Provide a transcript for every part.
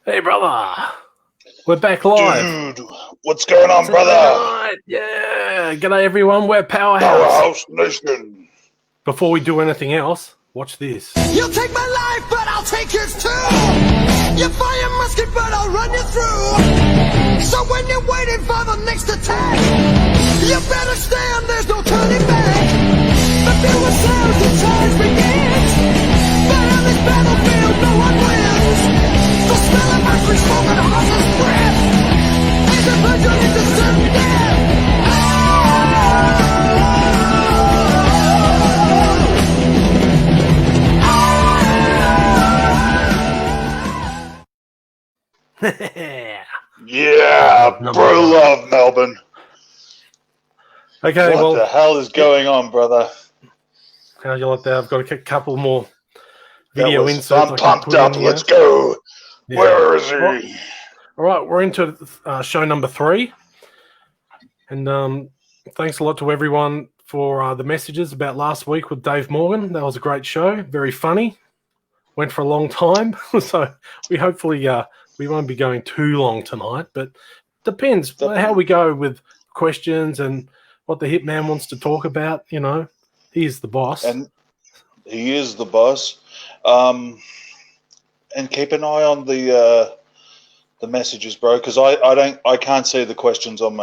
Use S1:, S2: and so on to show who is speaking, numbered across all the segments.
S1: Hey, brother. We're back live.
S2: Dude, what's going on,
S1: Saturday
S2: brother?
S1: night. Yeah. G'day, everyone. We're Powerhouse.
S2: Powerhouse Nation.
S1: Before we do anything else, watch this.
S3: You'll take my life, but I'll take yours too. You fire musket, but I'll run you through. So when you're waiting for the next attack, you better stand, there's no turning back. The fewer sounds, the charge begins. But on this battlefield, no one wins. The smell of ivory smoke and a horse's breath is a virgin into certain death.
S2: Yeah, bro, love Melbourne.
S1: Okay,
S2: What the hell is going on, brother?
S1: How you like that? I've got a couple more video inserts.
S2: I'm pumped up. Let's go.
S1: Yeah.
S2: Where is he?
S1: All right, we're into show number 3. And thanks a lot to everyone for the messages about last week with Dave Morgan. That was a great show. Very funny. Went for a long time. So we hopefully we won't be going too long tonight, but depends how we go with questions and what the Hitman wants to talk about. You know, he's the boss.
S2: And he is the boss. And keep an eye on the messages, bro, because I can't see the questions on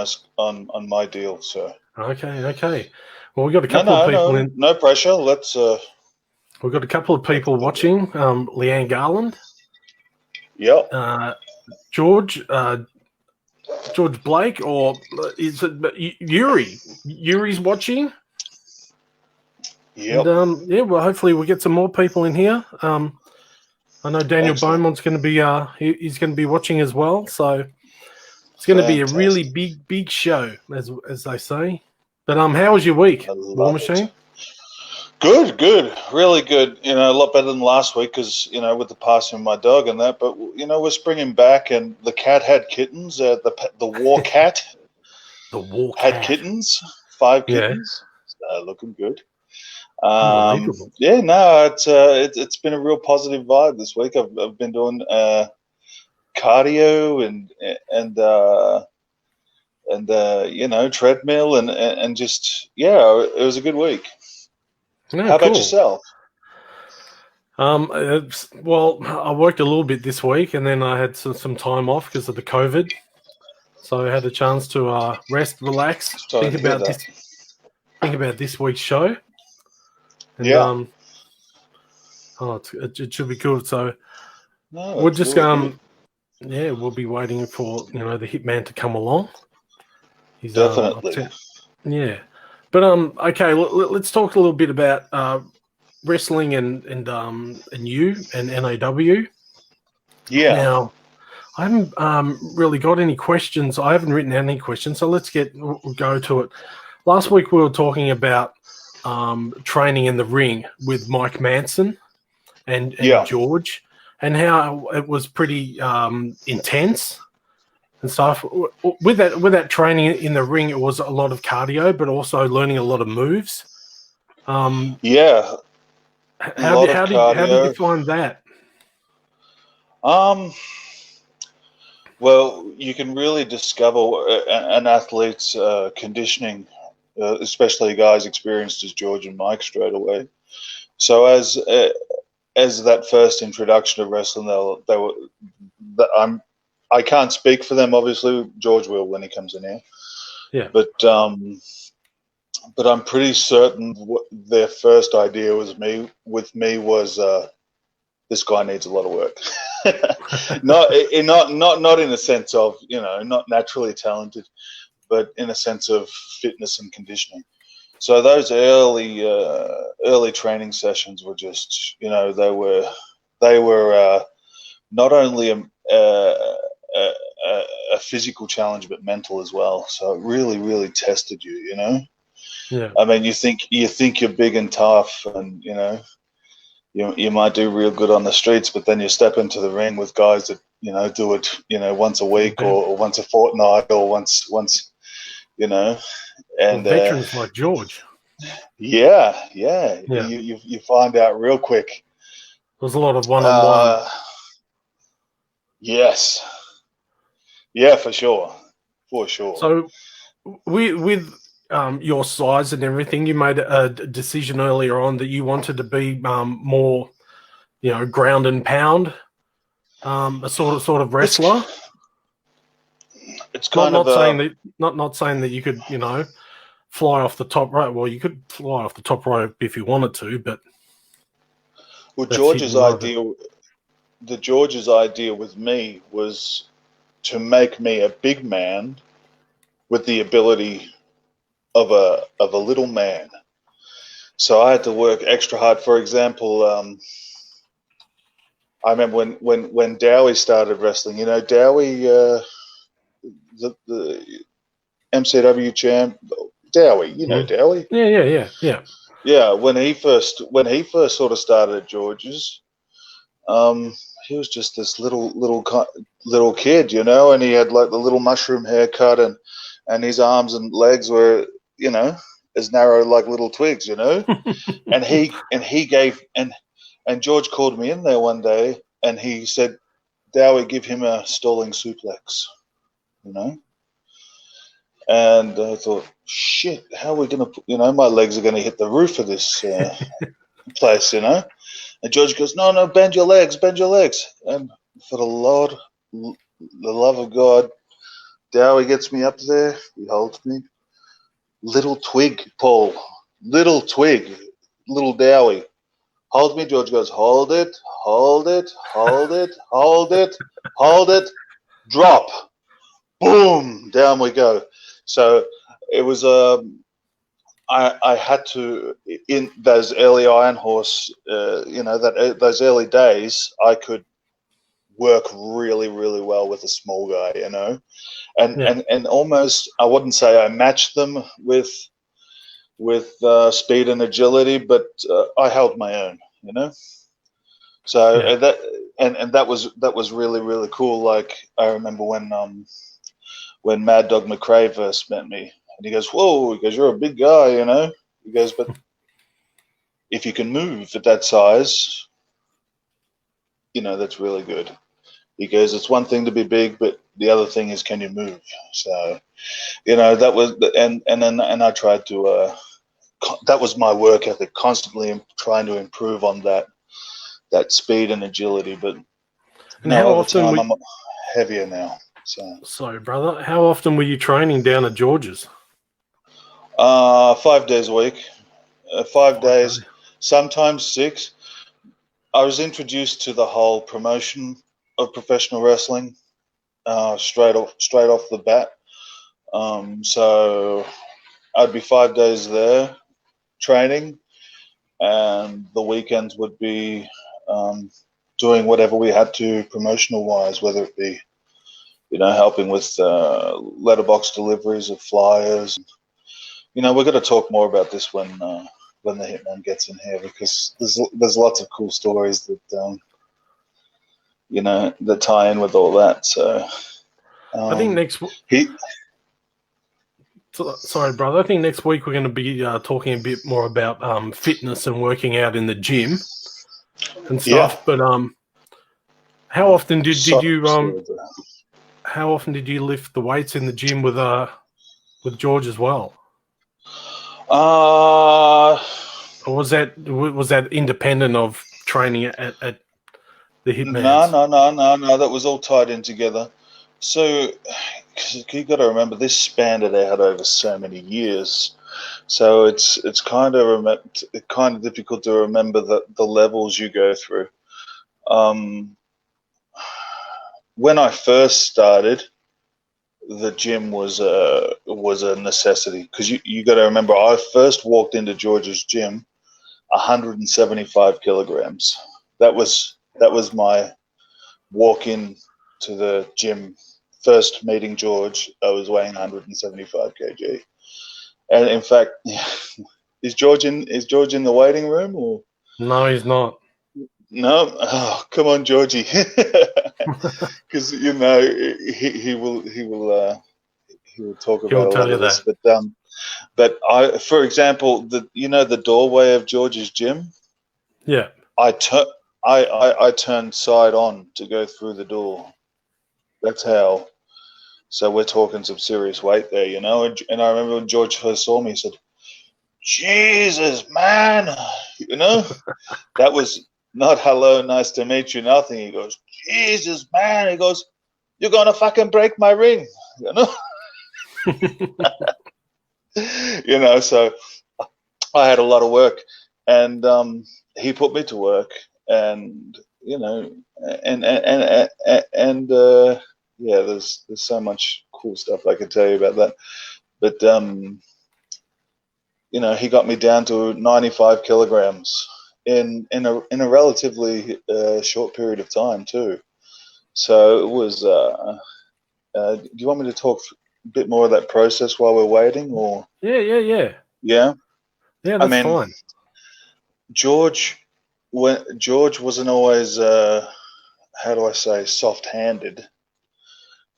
S2: my deal. So
S1: okay. Well, we got a couple of people in.
S2: No pressure. Let's.
S1: We've got a couple of people watching. Leanne Garland.
S2: Yep.
S1: George Blake, or is it Yuri? Yuri's watching.
S2: Yep.
S1: And, well, hopefully we'll get some more people in here. I know Daniel Beaumont's going to be he's going to be watching as well. So it's going to be a really big show, as they say. But how was your week, War Machine?
S2: Good, really good. You know, a lot better than last week because, you know, with the passing of my dog and that. But, you know, we're springing back, and the cat had kittens. The war cat.
S1: The war
S2: had
S1: cat.
S2: kittens. 5 kittens. Yeah. Looking good.
S1: Unbelievable.
S2: Yeah, no, it's been a real positive vibe this week. I've been doing cardio and you know, treadmill and just it was a good week.
S1: Yeah,
S2: How about yourself?
S1: Well, I worked a little bit this week, and then I had some time off because of the COVID. So I had a chance to rest, relax, think about this week's show. And, it should be good. So we're just we'll be waiting for the Hitman to come along. He's
S2: definitely
S1: But okay, let's talk a little bit about wrestling and you and NAW.
S2: Yeah.
S1: Now, I haven't really got any questions. I haven't written any questions, so let's go to it. Last week we were talking about training in the ring with Mike Manson and George, and how it was pretty intense and stuff. With that training in the ring, it was a lot of cardio, but also learning a lot of moves.
S2: How
S1: did you find that?
S2: Well, you can really discover an athlete's conditioning, especially guys experienced as George and Mike, straight away. So as that first introduction to wrestling, I can't speak for them. Obviously, George will when he comes in here.
S1: Yeah.
S2: But I'm pretty certain their first idea was this guy needs a lot of work. not in a sense of not naturally talented, but in a sense of fitness and conditioning. So those early training sessions were just they were not only a physical challenge but mental as well. So it really tested you.
S1: Yeah.
S2: I mean, you think you're big and tough, and you might do real good on the streets, but then you step into the ring with guys that do it once a week or once a fortnight or once and
S1: veterans like George.
S2: Yeah. You find out real quick.
S1: There's a lot of one-on-one.
S2: Yes. Yeah, for sure. For sure.
S1: So, with your size and everything, you made a decision earlier on that you wanted to be more, ground and pound, a sort of wrestler.
S2: It's kind
S1: not
S2: of
S1: saying that not saying that you could fly off the top rope. Well, you could fly off the top rope if you wanted to, but
S2: George's idea with me was to make me a big man with the ability of a little man. So I had to work extra hard. For example, I remember when Dowie started wrestling. Dowie, the MCW champ, Dowie. Dowie.
S1: Yeah.
S2: Yeah, when he first sort of started at George's, he was just this little kid, and he had like the little mushroom haircut, and his arms and legs were, as narrow like little twigs, and George called me in there one day, and he said, "Dowie, give him a stalling suplex," And I thought, shit, how are we going to, my legs are going to hit the roof of this place, And George goes, no, bend your legs. And for the love of God, Dowie gets me up there. He holds me. Little twig, Paul. Little twig. Little Dowie. Hold me. George goes, hold it. Drop. Boom. Down we go. So it was I had to, in those early Iron Horse, those early days, I could work really, really well with a small guy, and almost, I wouldn't say I matched them with speed and agility, but I held my own, So that was really, really cool. Like I remember when Mad Dog McRae first met me, and he goes, whoa, he goes, you're a big guy, He goes, but if you can move at that size, that's really good. He goes, it's one thing to be big, but the other thing is, can you move? So, that was, and I tried to, that was my work ethic, constantly trying to improve on that speed and agility. But over time, I'm heavier now.
S1: So, brother, how often were you training down at George's?
S2: 5 days a week. 5 days, sometimes 6. I was introduced to the whole promotion of professional wrestling straight off the bat. So I'd be 5 days there training, and the weekends would be doing whatever we had to promotional wise, whether it be helping with letterbox deliveries of flyers. We're going to talk more about this when the Hitman gets in here, because there's lots of cool stories that that tie in with all that. So
S1: I think sorry, brother. I think next week we're going to be talking a bit more about fitness and working out in the gym and stuff. Yeah. But how often did you how often did you lift the weights in the gym with George as well? Or was that independent of training at the Hitman?
S2: No. That was all tied in together. So you got to remember, this spanned it out over so many years. So it's kind of difficult to remember the levels you go through. When I first started, the gym was a necessity, because you got to remember, I first walked into George's gym 175 kilograms. That was my walk in to the gym. First meeting George, I was weighing 175 kg. And in fact, is George in the waiting room, or?
S1: No, he's not.
S2: No, oh, come on, Georgie, because he will talk about a lot of this. But I, for example, the doorway of George's gym.
S1: Yeah,
S2: I turned side on to go through the door. That's how. So we're talking some serious weight there, you know. And I remember when George first saw me, he said, "Jesus, man," you know. That was not hello, nice to meet you, nothing. He goes, "Jesus, man." He goes, "You're gonna fucking break my ring," you know. You know, so I had a lot of work, and he put me to work, and you know, and yeah, there's so much cool stuff I could tell you about that, but you know, he got me down to 95 kilograms in a relatively short period of time too. So it was. Do you want me to talk a bit more of that process while we're waiting, or?
S1: Yeah.
S2: Yeah.
S1: Yeah, that's fine.
S2: George wasn't always, how do I say, soft-handed.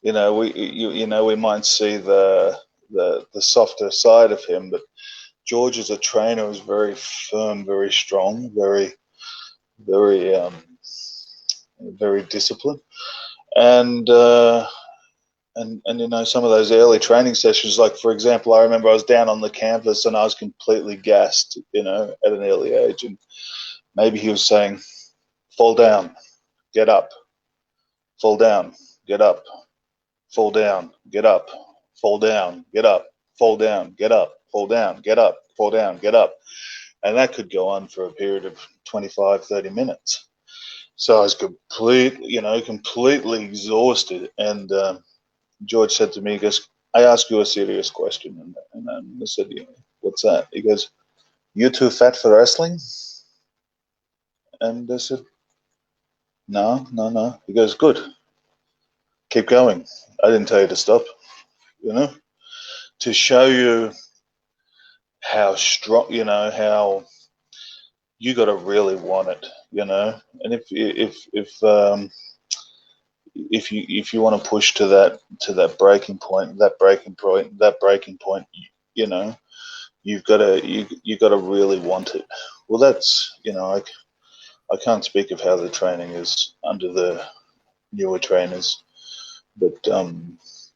S2: You know, we might see the softer side of him, but George as a trainer was very firm, very strong, very disciplined, and you know, some of those early training sessions, like for example, I remember I was down on the canvas and I was completely gassed, you know, at an early age, and maybe he was saying, "Fall down, get up, fall down, get up, fall down, get up, fall down, get up, fall down, get up, fall down, get up, fall down, get up," and that could go on for a period of 25, 30 minutes. So I was completely exhausted, and George said to me, he goes, "I ask you a serious question." And I said, "Yeah, what's that?" He goes, "You too fat for wrestling?" And I said, No. He goes, "Good. Keep going. I didn't tell you to stop, you know, to show you how strong, you know, how you got to really want it, you know. And if you want to push to that breaking point, you know, you got to really want it. Well, that's, you know, I can't speak of how the training is under the newer trainers, but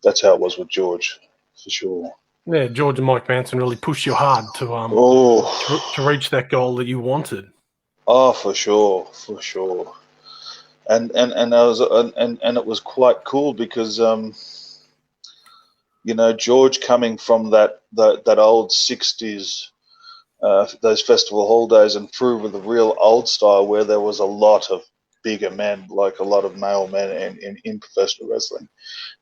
S2: that's how it was with George, for sure.
S1: Yeah, George and Mike Manson really pushed you hard to reach that goal that you wanted.
S2: Oh, for sure. And it was quite cool because you know, George coming from that old 60s, those festival hall days, and through with the real old style where there was a lot of bigger men, like a lot of male men in professional wrestling.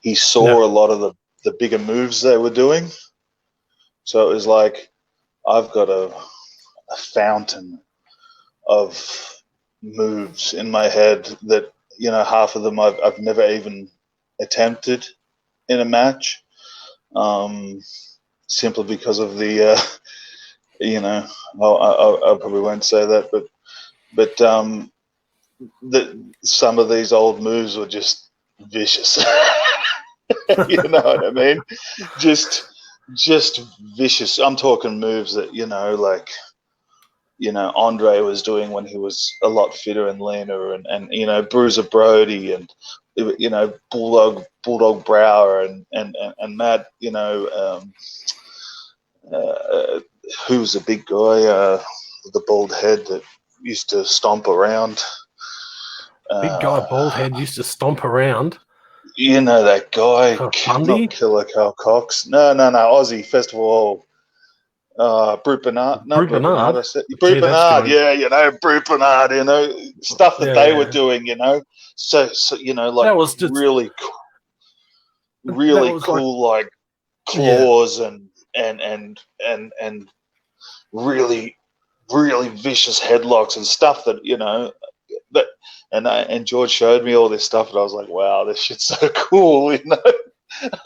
S2: He saw a lot of the bigger moves they were doing. So it was like, I've got a fountain of moves in my head that, you know, half of them I've never even attempted in a match, simply because of the you know, I probably won't say that, but some of these old moves were just vicious. You know what I mean? Just vicious. I'm talking moves that, you know, like, you know, Andre was doing when he was a lot fitter and leaner, and you know, Bruiser Brody, and you know, Bulldog Brower, and Matt, you know, who's a big guy with the bald head that used to stomp around.
S1: Big guy, bald head, used to stomp around.
S2: You know that guy,
S1: Bundy?
S2: not Killer Carl Cox. No, Aussie Festival. Brute Bernard. No,
S1: Brute Bernard.
S2: I said Brute Bernard. Yeah, you know, Brute Bernard. You know, stuff that they were doing. You know, so you know, like, that was just really cool, like claws and really vicious headlocks and stuff that, you know, that. And George showed me all this stuff, and I was like, wow, this shit's so cool. You know,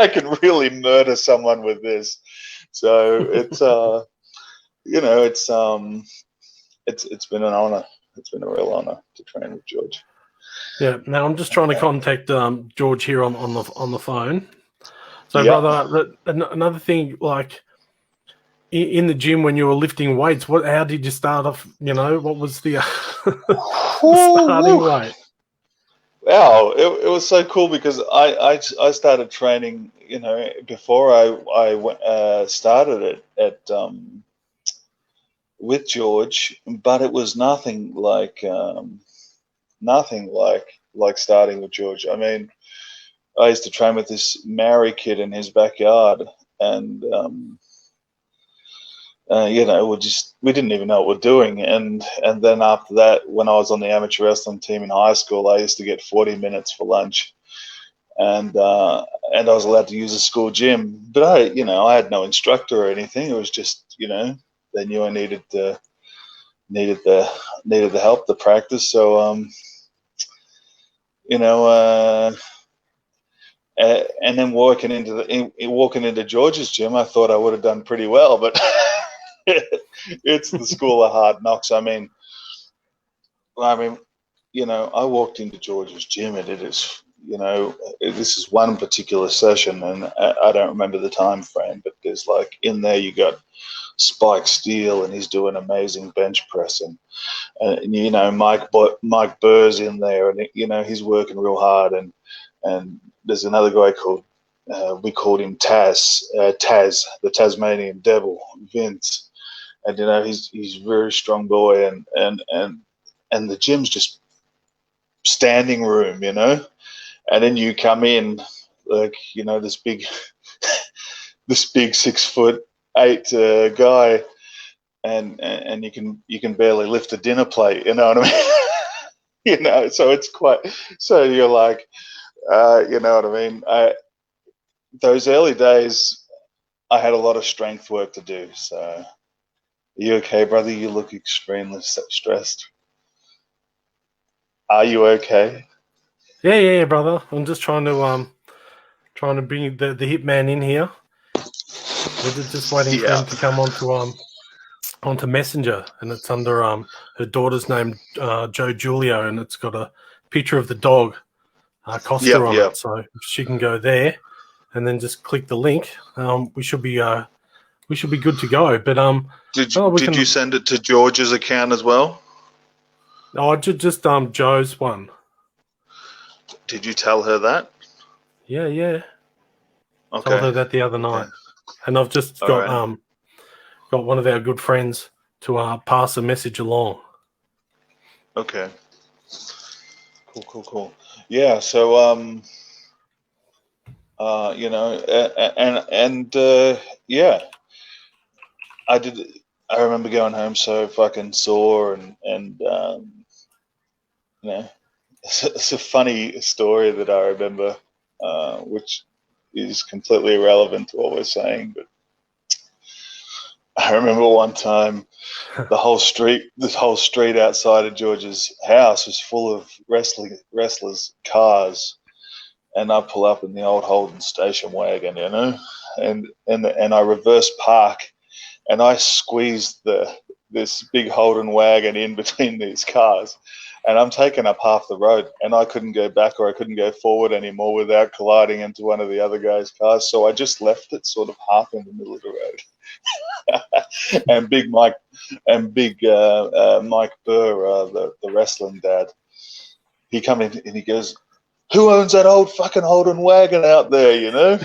S2: I can really murder someone with this. So it's you know, it's been an honor. It's been a real honor to train with George.
S1: Yeah. Now I'm just trying to contact George here on the phone. So, brother, another thing, like in the gym when you were lifting weights, how did you start off? You know, what was the starting weight?
S2: Wow, it was so cool because I started training, before I started it at with George, but it was nothing like starting with George. I mean, I used to train with this Maori kid in his backyard, and we didn't even know what we're doing. And then after that, when I was on the amateur wrestling team in high school, I used to get 40 minutes for lunch, and I was allowed to use a school gym. But I had no instructor or anything. It was just, they knew I needed the help, the practice. So and then walking into George's gym, I thought I would have done pretty well, but it's the school of hard knocks. I mean, I walked into George's gym, and it is, this is one particular session, and I don't remember the time frame, but there's in there you got Spike Steele, and he's doing amazing bench press, and Mike Burr's in there, and he's working real hard, and there's another guy called we called him Taz, the Tasmanian Devil, Vince, and he's a very strong boy, and the gym's just standing room, and then you come in this big this big 6'8" guy, and you can barely lift a dinner plate, you know what I mean? So it's quite, so you're like, you know what I mean? Those early days, I had a lot of strength work to do. So, are you okay, brother? You look extremely stressed. Are you okay?
S1: Yeah, brother. I'm just trying to bring the Hitman in here. We're just waiting for him to come onto Messenger, and it's under her daughter's name, Julio, and it's got a picture of the dog, Costa on it. So if she can go there, and then just click the link, we should be good to go. But
S2: did you send it to George's account as well?
S1: No, just Joe's one.
S2: Did you tell her that?
S1: Yeah.
S2: Okay.
S1: Told her that the other night, and I've just got one of our good friends to pass a message along.
S2: Okay. Cool. Yeah. So yeah, I remember going home so fucking sore, and it's a funny story that I remember, which is completely irrelevant to what we're saying, but I remember one time this whole street outside of George's house was full of wrestlers' cars, and I pull up in the old Holden station wagon, and I reverse park, and I squeezed this big Holden wagon in between these cars, and I'm taking up half the road, and I couldn't go back or I couldn't go forward anymore without colliding into one of the other guys' cars. So I just left it sort of half in the middle of the road. And Big Mike Burr, the wrestling dad, he come in and he goes, "Who owns that old fucking Holden wagon out there,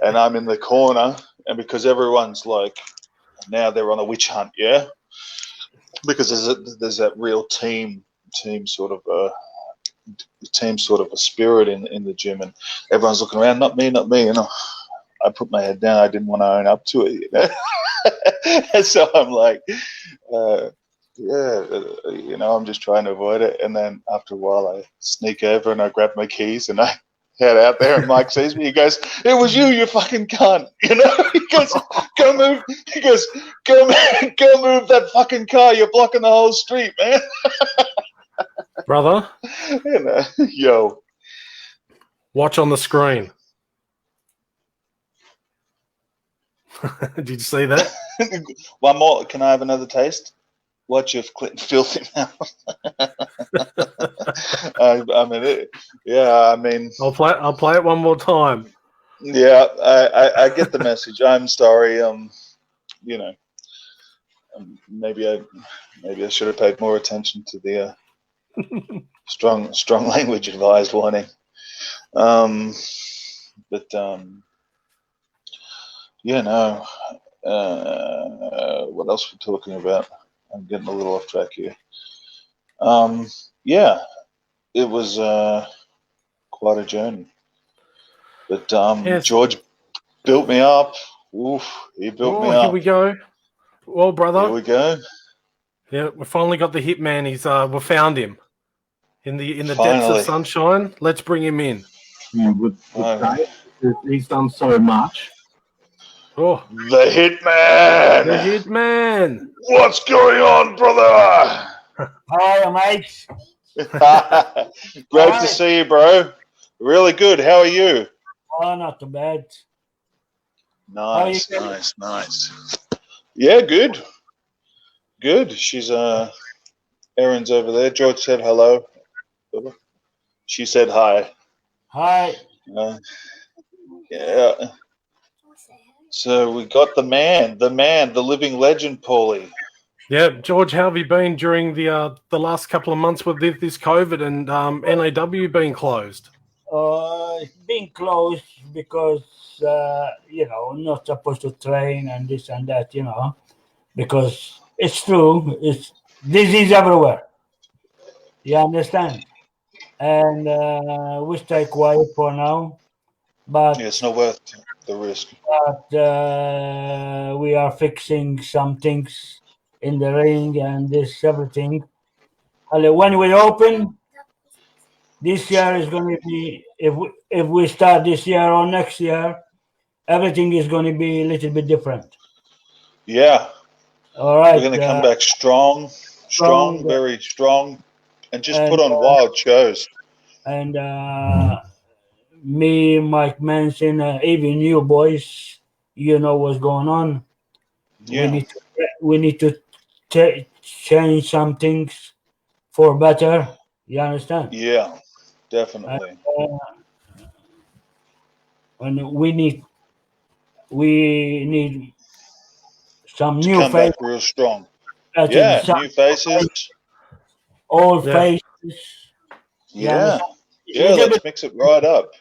S2: And I'm in the corner, and because everyone's now they're on a witch hunt, yeah? Because there's that real team sort of a spirit in the gym, and everyone's looking around, not me, I put my head down. I didn't want to own up to it, And so I'm like, I'm just trying to avoid it. And then after a while, I sneak over and I grab my keys and I head out there. And Mike sees me. He goes, "It was you fucking cunt." He goes, "Go move." He goes, go move that fucking car. You're blocking the whole street, man."
S1: Brother,
S2: yo,
S1: watch on the screen. Did you see that?
S2: One more. Can I have another taste? Watch your filthy mouth. I mean,
S1: I'll play it one more time.
S2: Yeah, I get the message. I'm sorry. Maybe I should have paid more attention to the Strong language advised warning. Yeah, no. What else we're talking about? I'm getting a little off track here. Yeah, it was quite a journey. But
S1: Yes.
S2: George built me up. Oof, he built me up.
S1: Here we go. Well, brother.
S2: Here we go.
S1: Yeah, we finally got the Hitman. We found him in the depths
S2: Finally.
S1: of sunshine. Let's bring him in.
S4: Yeah, he's done so much.
S1: Oh,
S2: The Hitman.
S1: the Hitman.
S2: What's going on, brother?
S5: Hi, mate.
S2: Great to see you, bro. Really good. How are you?
S5: Oh, not too bad.
S2: Nice. Yeah, good. Good. She's Erin's over there. George said hello. She said hi.
S5: Hi.
S2: Yeah. So we got the man, the living legend, Paulie.
S1: Yeah, George, how have you been during the last couple of months with this COVID and NAW being closed?
S5: It's been closed because, not supposed to train and this and that, because it's true. It's disease everywhere. You understand? And we stay quiet for now. But
S2: Yeah, it's not worth the risk.
S5: But we are fixing some things in the ring and this everything. When we open, this year is going to be, if we start this year or next year, everything is going to be a little bit different.
S2: Yeah.
S5: All right.
S2: We're going to come back strong, very strong, and just put on wild shows.
S5: And me, Mike Manson, even you boys, you know what's going on.
S2: Yeah.
S5: We need to change some things for better. You understand?
S2: Yeah, definitely.
S5: And we need some
S2: to
S5: new
S2: come
S5: faces.
S2: back real strong. Yeah, new faces.
S5: Old faces.
S2: Yeah. Yeah, let's mix it right up.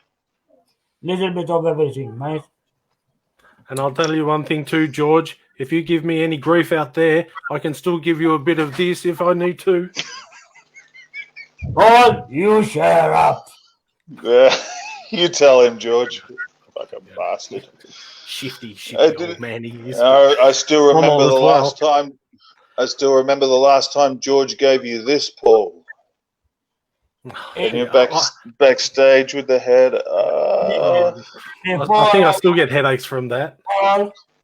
S5: Little bit of everything, mate.
S1: And I'll tell you one thing too, George. If you give me any grief out there, I can still give you a bit of this if I need to.
S5: Paul, you share up.
S2: You tell him, George. Fucking bastard.
S1: Shifty old man he is.
S2: I still remember the last time. I still remember the last time George gave you this, Paul. And you're backstage with the head.
S1: I think I still get headaches from that.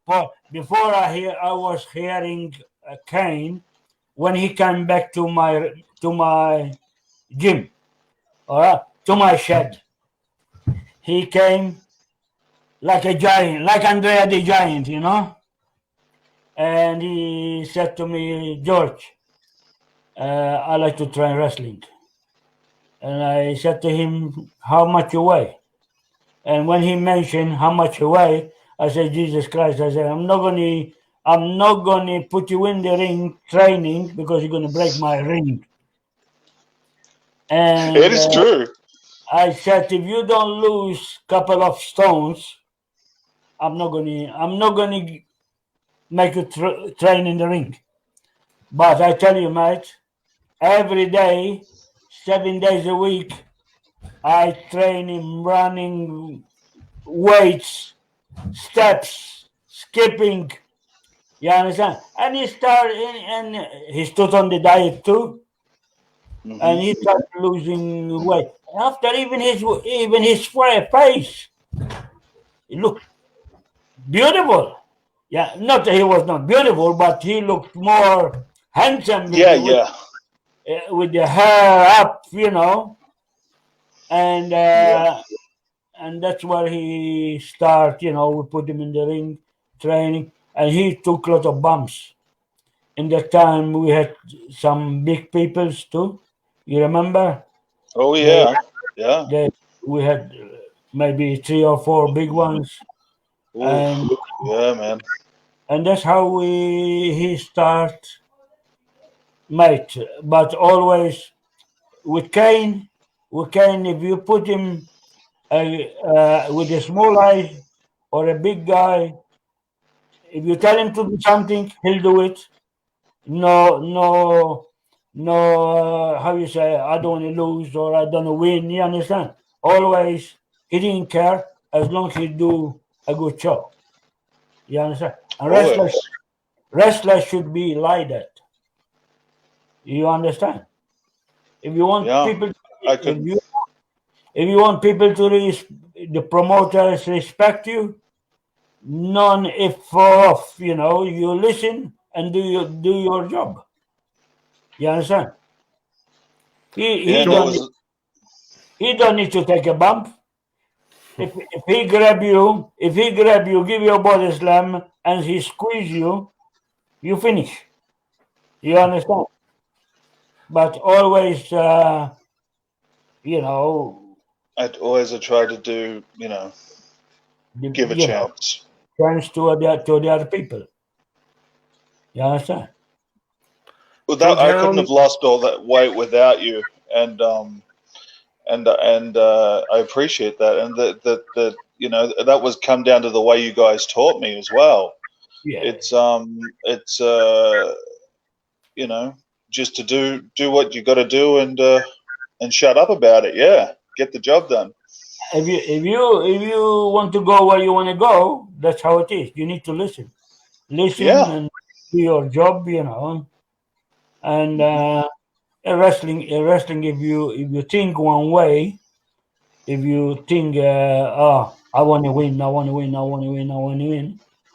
S5: Paul, before I was hearing Kane when he came back to my gym, all right, to my shed. He came like a giant, like Andrea the Giant, and he said to me, George, I like to train wrestling. And I said to him, how much you weigh? And when he mentioned how much you weigh, I said, Jesus Christ, I said, I'm not gonna put you in the ring training because you're gonna break my ring. And
S2: it is true.
S5: I said, if you don't lose a couple of stones, I'm not gonna make you train in the ring. But I tell you, mate, every day, 7 days a week, I train him running, weights, steps, skipping. You understand? And he started, and he stood on the diet too, and he started losing weight. After even his face, he looked beautiful. Yeah, not that he was not beautiful, but he looked more handsome. With the hair up, and that's where he started. We put him in the ring training, and he took a lot of bumps. In that time, we had some big peoples too. You remember?
S2: Oh yeah,
S5: We had maybe 3 or 4 big ones. And
S2: yeah, man.
S5: And that's how he start, mate. But always with Kane, if you put him with a small eyes or a big guy, if you tell him to do something, he'll do it. No. How you say? I don't want to lose or I don't want to win. You understand? Always, he didn't care as long as he do a good show. You understand? And wrestlers should be like that. You understand? If you want people, if you want people to the promoters respect you, none if off. You know, you listen and do your job. You understand? He don't need to take a bump. If he grab you, give you a body slam, and he squeeze you, you finish. You understand? But always, you know.
S2: I'd always try to do, you know, give a chance.
S5: Chance to the other people. You understand?
S2: Well, I couldn't have lost all that weight without you, and I appreciate that, and that you know, that was come down to the way you guys taught me as well.
S5: Yeah.
S2: It's you know, just to do what you got to do and shut up about it. Yeah, get the job done.
S5: If you want to go where you want to go, that's how it is. You need to listen and do your job. You know, and wrestling. If you think one way, if you think I want to win,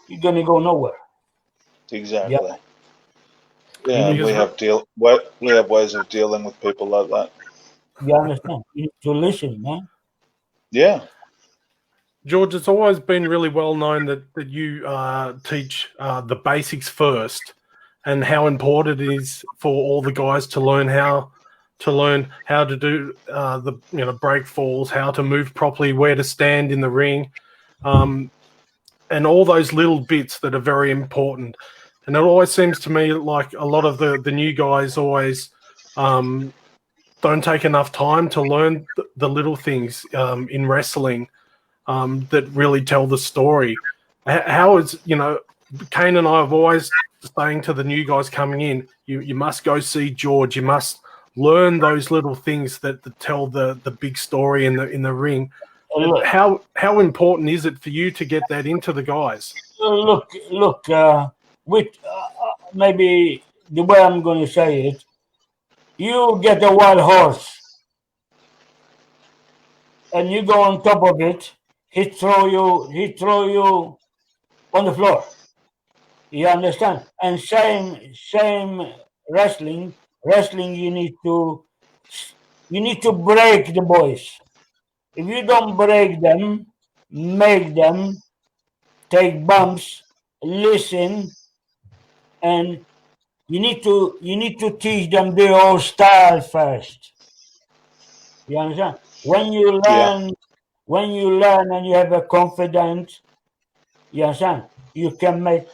S5: you're gonna go nowhere.
S2: Exactly. Yeah, we have ways of dealing with people like that.
S5: You understand? You need to listen, man.
S2: Yeah.
S1: George, it's always been really well known that you teach the basics first, and how important it is for all the guys to learn how to do the break falls, how to move properly, where to stand in the ring, and all those little bits that are very important. And it always seems to me like a lot of the new guys always don't take enough time to learn the little things in wrestling that really tell the story. How is, Kane and I have always saying to the new guys coming in, you must go see George. You must learn those little things that tell the big story in the ring. How important is it for you to get that into the guys?
S5: Look. With maybe the way I'm going to say it, you get a wild horse and you go on top of it. He throw you on the floor. You understand? And same wrestling. You need to break the boys. If you don't break them, make them take bumps, listen, and you need to teach them their own style first. You understand? When you learn and you have a confidence, you understand? You can make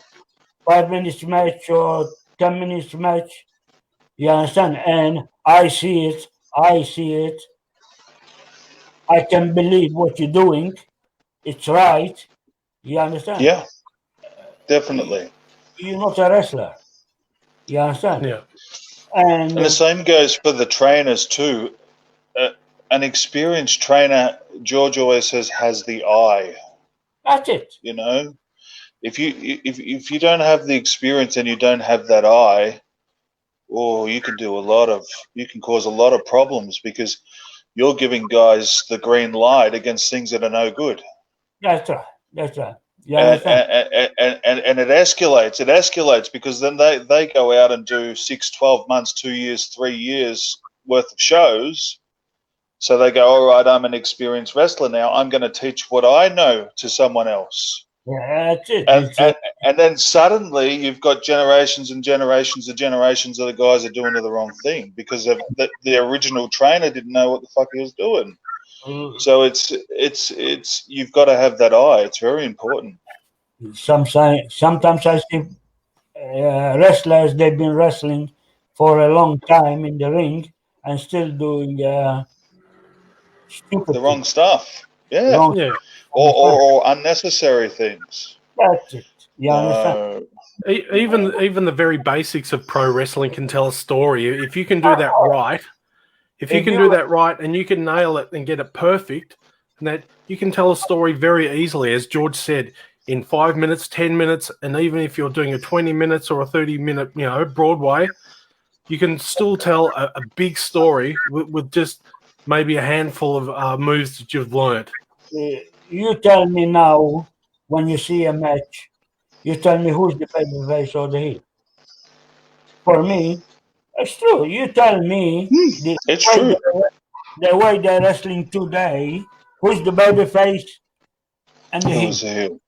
S5: 5 minutes match or 10 minutes match. You understand? And I see it. I can believe what you're doing. It's right. You understand?
S2: Yeah, definitely.
S5: You're not a wrestler. You understand?
S1: Yeah.
S5: And
S2: the same goes for the trainers too. An experienced trainer, George always says, has the eye.
S5: That's it.
S2: You know, if you don't have the experience and you don't have that eye, you can cause a lot of problems, because you're giving guys the green light against things that are no good.
S5: That's right.
S2: And it escalates because then they go out and do 6, 12 months, 2 years, 3 years worth of shows. So they go, all right, I'm an experienced wrestler now. I'm going to teach what I know to someone else.
S5: Yeah, that's it.
S2: And then suddenly you've got generations and generations of the guys are doing the wrong thing because the original trainer didn't know what the fuck he was doing. So it's you've got to have that eye. It's very important.
S5: Sometimes I see wrestlers, they've been wrestling for a long time in the ring, and still doing stupid
S2: The wrong
S5: things.
S2: stuff. Yeah.
S5: Wrong
S1: Yeah.
S2: Or unnecessary things.
S5: That's it. You understand?
S2: No.
S1: Even the very basics of pro wrestling can tell a story. If you can do that right, if you
S5: If
S1: can
S5: you-
S1: do that right and you can nail it and get it perfect, and that you can tell a story very easily, as George said, in 5 minutes, 10 minutes, and even if you're doing a 20 minutes or a 30-minute, Broadway, you can still tell a big story with just maybe a handful of moves that you've learned.
S5: You tell me now, when you see a match, you tell me who's the babyface or the heel. For me, it's true. You tell me
S2: It's true.
S5: the way they're wrestling today, who's the babyface and the
S2: It
S5: heel.
S2: was a heel.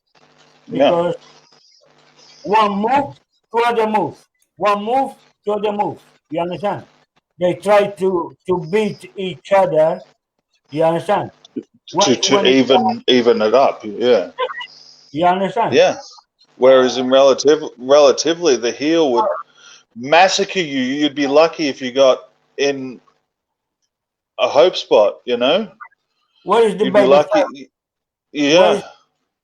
S2: Yeah.
S5: Because one move to other move, one move to other move. You understand? They try to beat each other. You understand?
S2: To even it up. Yeah.
S5: You understand?
S2: Yeah. Whereas in relatively, the heel would massacre you. You'd be lucky if you got in a hope spot,
S5: Where is the
S2: You'd be
S5: baby
S2: lucky.
S5: face?
S2: Yeah.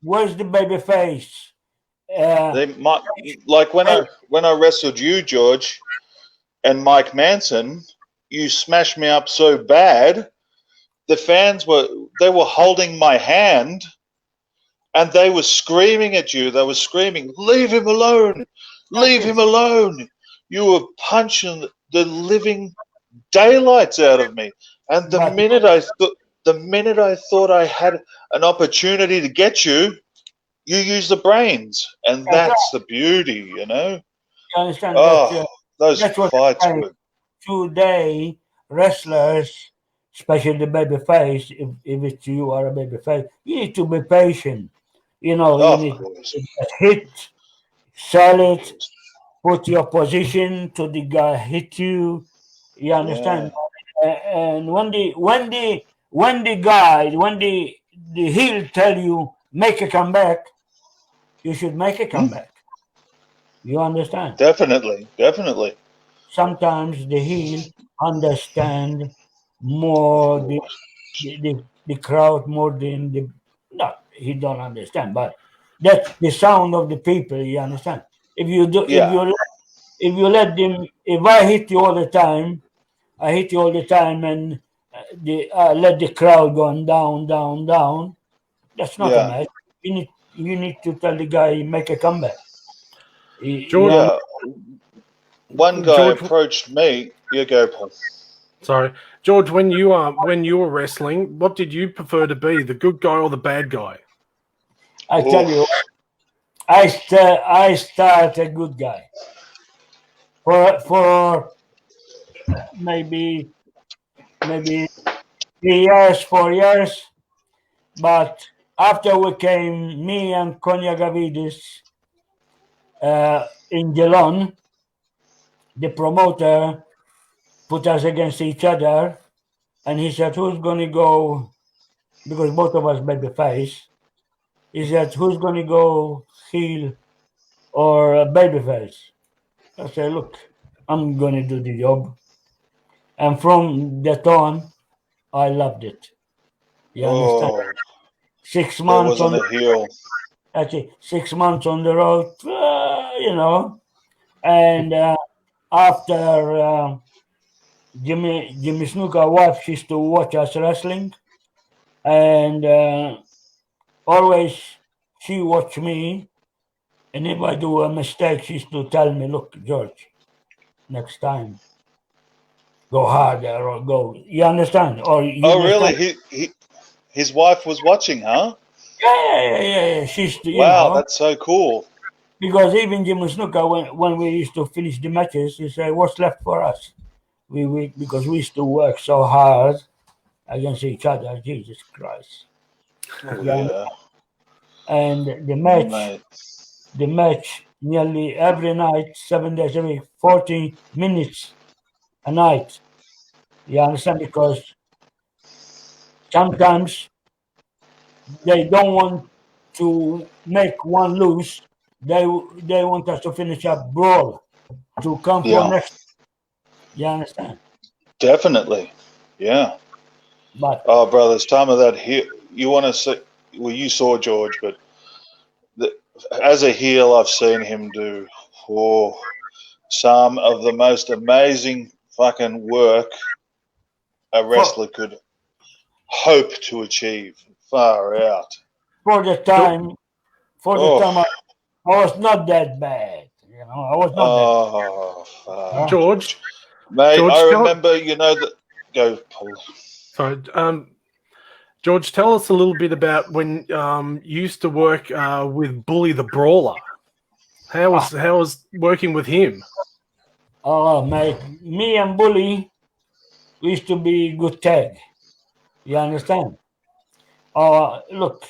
S5: Where's the baby face?
S2: They might, like when I wrestled you, George, and Mike Manson, you smashed me up so bad. The fans were holding my hand, and they were screaming at you. They were screaming, "Leave him alone! Leave him alone!" You were punching the living daylights out of me. And the minute I thought I had an opportunity to get you, you use the brains, and that's the beauty,
S5: You understand?
S2: Oh, those
S5: that's what
S2: fights were.
S5: Today, wrestlers, especially the baby face, if it's you are a baby face, you need to be patient. You need to hit, sell it, put your position to the guy hit you. You understand? And when the heel tell you make a comeback, you should make a comeback. You understand?
S2: Definitely.
S5: Sometimes the heel understand more the crowd more than the no, he don't understand, but that's the sound of the people. You understand? If you do, if you let them, if I hit you all the time, and let the crowd go down. That's not a match. You need to tell the guy make a comeback.
S1: George,
S2: one guy approached me. You go, Paul.
S1: Sorry, George. When you were wrestling, what did you prefer to be, the good guy or the bad guy?
S5: I tell you, I start a good guy for maybe 4 years, but after we came, me and Konya Gavidis in Geelong, the promoter put us against each other, and he said, "Who's going to go?" Because both of us baby face. He said, "Who's going to go heel or baby face?" I said, "Look, I'm going to do the job." And from that on, I loved it. You understand? 6 months on
S2: a heel.
S5: Actually, 6 months on the road, and after Jimmy Snuka wife, she used to watch us wrestling, and always she watched me, and if I do a mistake, she used to tell me, "Look, George, next time, go harder or go." You understand? Or
S2: really? His wife was watching, huh?
S5: Yeah. She's
S2: that's so cool.
S5: Because even Jimmy Snuka, when we used to finish the matches, he said, "What's left for us?" Because we used to work so hard against each other. Jesus Christ!
S2: Yeah.
S5: And the match nearly every night, 7 days a week, 40 minutes a night. You understand? Because sometimes they don't want to make one lose. They want us to finish up brawl to come for next. You understand?
S2: Definitely. Yeah.
S5: But
S2: Oh, brother, some of that heel. You want to see? Well, you saw George, but as a heel, I've seen him do some of the most amazing fucking work a wrestler could hope to achieve. Far out.
S5: for the time, I was not that bad. You know, I was not that.
S2: Oh, fuck.
S1: George,
S2: Mate,
S1: George,
S2: I remember, that. Go, Paul.
S1: sorry, George, tell us a little bit about when you used to work with Bully the Brawler. How was working with him?
S5: Oh, mate, me and Bully used to be good tag. You understand? Look,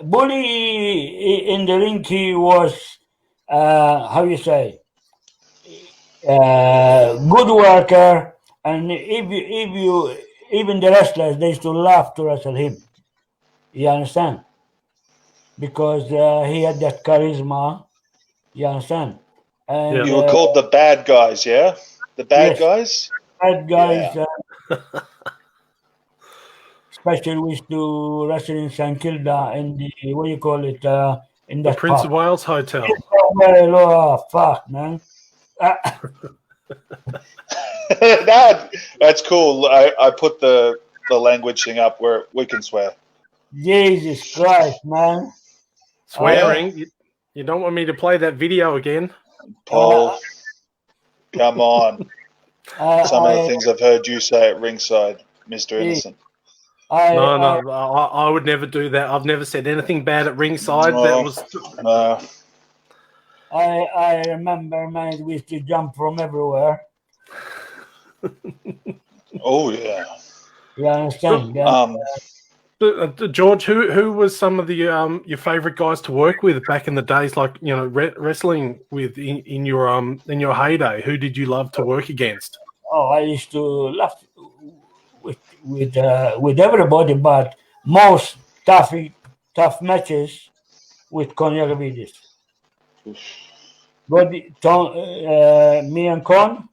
S5: Bully in the ring, he was, how you say, good worker, and even the wrestlers, they used to laugh to wrestle him. You understand? Because he had that charisma. You understand? And
S1: Yeah.
S2: You were called the bad guys, yeah? The bad
S5: yes,
S2: guys?
S5: bad guys.
S2: Yeah.
S5: Especially we used to wrestle in St Kilda in the what do you call it in
S1: The
S5: that
S1: Prince
S5: park.
S1: of Wales Hotel.
S5: Oh fuck, man!
S2: That's cool. I put the language thing up where we can swear.
S5: Jesus Christ, man!
S1: Swearing. You don't want me to play that video again?
S2: Paul, come on. Some of the things I've heard you say at ringside, Mr. Innocent.
S1: No, I would never do that. I've never said anything bad at ringside. That was.
S5: I remember, man, we used to jump from everywhere.
S2: Oh yeah.
S5: You understand?
S1: George, who was some of the your favorite guys to work with back in the days, like wrestling with in your heyday? Who did you love to work against?
S5: Oh, I used to laugh with everybody, but most tough matches with Konjakovic. But me and Con,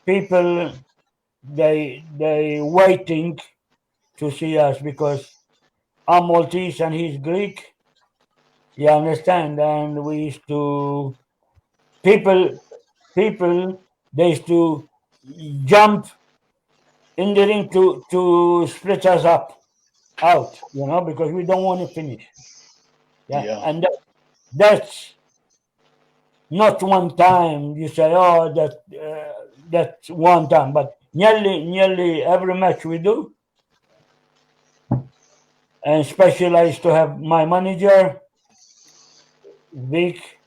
S5: people they waiting to see us because I'm Maltese and he's Greek. You understand? And we used to people they used to jump in the ring to split us out, because we don't want to finish. Yeah. And that's not one time you say, oh, that's one time, but nearly every match we do. And especially I used to have my manager, Vic.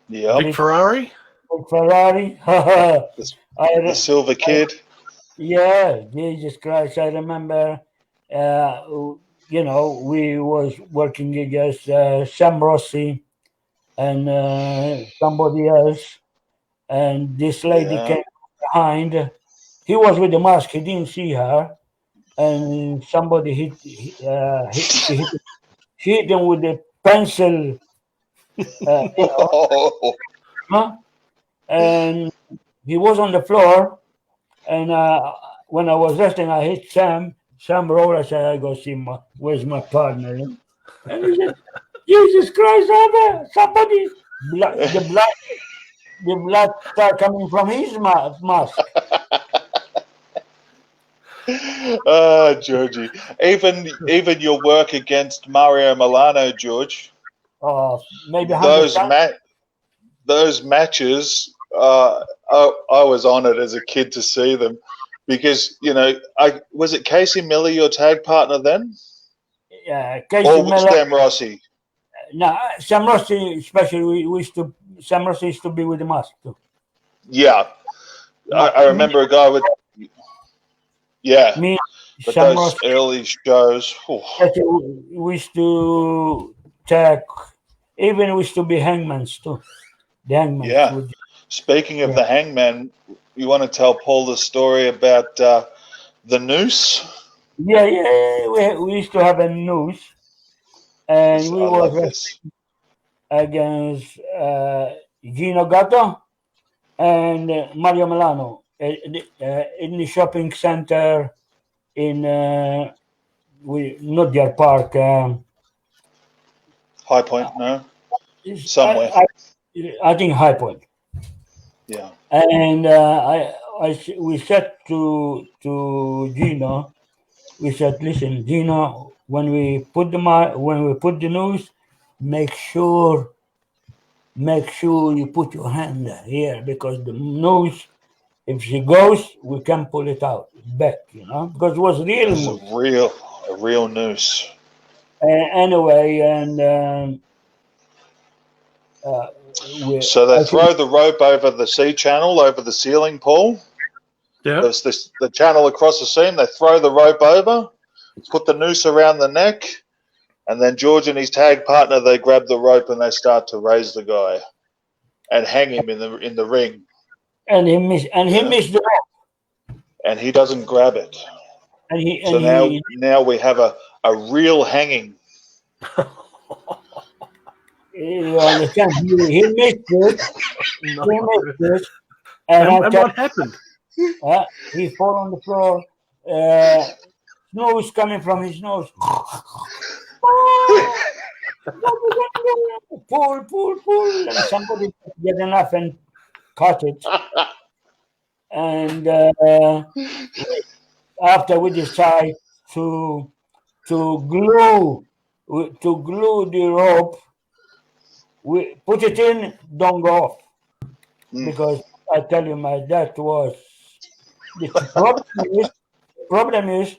S2: Yeah.
S1: Vic Ferrari?
S5: Vic Ferrari.
S2: The Silver Kid.
S5: Yeah, Jesus Christ. I remember, we was working against Sam Rossi and somebody else. And this lady came behind. He was with the mask. He didn't see her. And somebody hit him with a pencil. And he was on the floor. And when I was resting, I hit Sam. Sam rolled. I said, I go see where's my partner? And he said, Jesus Christ, somebody, the blood start coming from his mask.
S2: Georgie. Even your work against Mario Milano, George.
S5: Maybe
S2: those matches. I was honoured as a kid to see them because was it Casey Miller your tag partner then?
S5: Yeah, Casey Miller.
S2: Sam Rossi.
S5: No, Sam Rossi especially. Sam Rossi used to be with the mask too.
S2: Yeah, I remember a guy with. Yeah, but
S5: Sam
S2: those
S5: Rossi,
S2: early shows.
S5: We used to tag. Even we used to be hangmans too. The hangman.
S2: Yeah. Speaking of the hangman, you want to tell Paul the story about the noose?
S5: Yeah. We used to have a noose, and we was against Gino Gatto and Mario Milano. in the shopping center in not Deer Park.
S2: High Point, no, somewhere.
S5: I think High Point.
S2: Yeah.
S5: And we said to Gino, we said, listen, Gino, when we put the news, make sure you put your hand here, because the news, if she goes, we can pull it out back, because it was real
S2: It's
S5: news.
S2: a real noose.
S5: Anyway, and
S2: so they throw the rope over the sea channel, over the ceiling, Paul.
S1: Yeah.
S2: There's the channel across the seam. They throw the rope over, put the noose around the neck, and then George and his tag partner, they grab the rope and they start to raise the guy and hang him in the ring.
S5: And he missed the rope.
S2: And he doesn't grab it. Now we have a real hanging.
S5: You understand? He missed it.
S1: No.
S5: He missed it. And
S1: what happened?
S5: He fell on the floor. Nose coming from his nose. Pull. And somebody get enough and cut it. And after we decide to glue the rope, we put it in, don't go off. Because I tell you, that was the problem is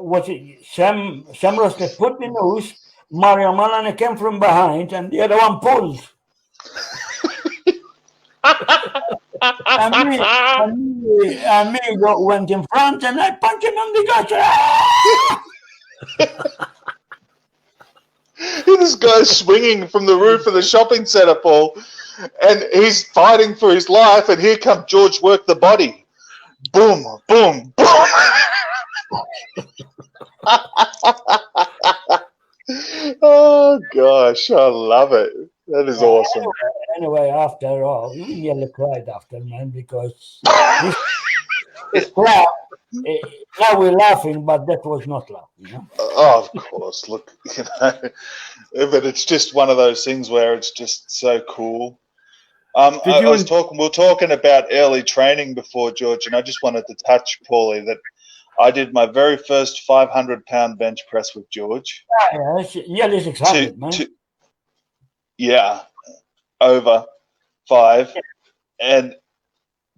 S5: what Sam Rosted put the noose, Mario Malana came from behind, and the other one pulled. and me went in front, and I punched him on the guts.
S2: This guy's swinging from the roof of the shopping centre, Paul, and he's fighting for his life, and here comes George Work the body. Boom, boom, boom. Oh, gosh, I love it. That is awesome.
S5: Anyway, after all, we nearly cried after, man, because it's crap. Now we're laughing, but that was not laughing.
S2: Oh, of course. Look, but it's just one of those things where it's just so cool. We were talking about early training before, George, and I just wanted to touch, Paulie, that I did my very first 500-pound bench press with George.
S5: Yeah, that's exciting, man.
S2: Yeah, over 5. And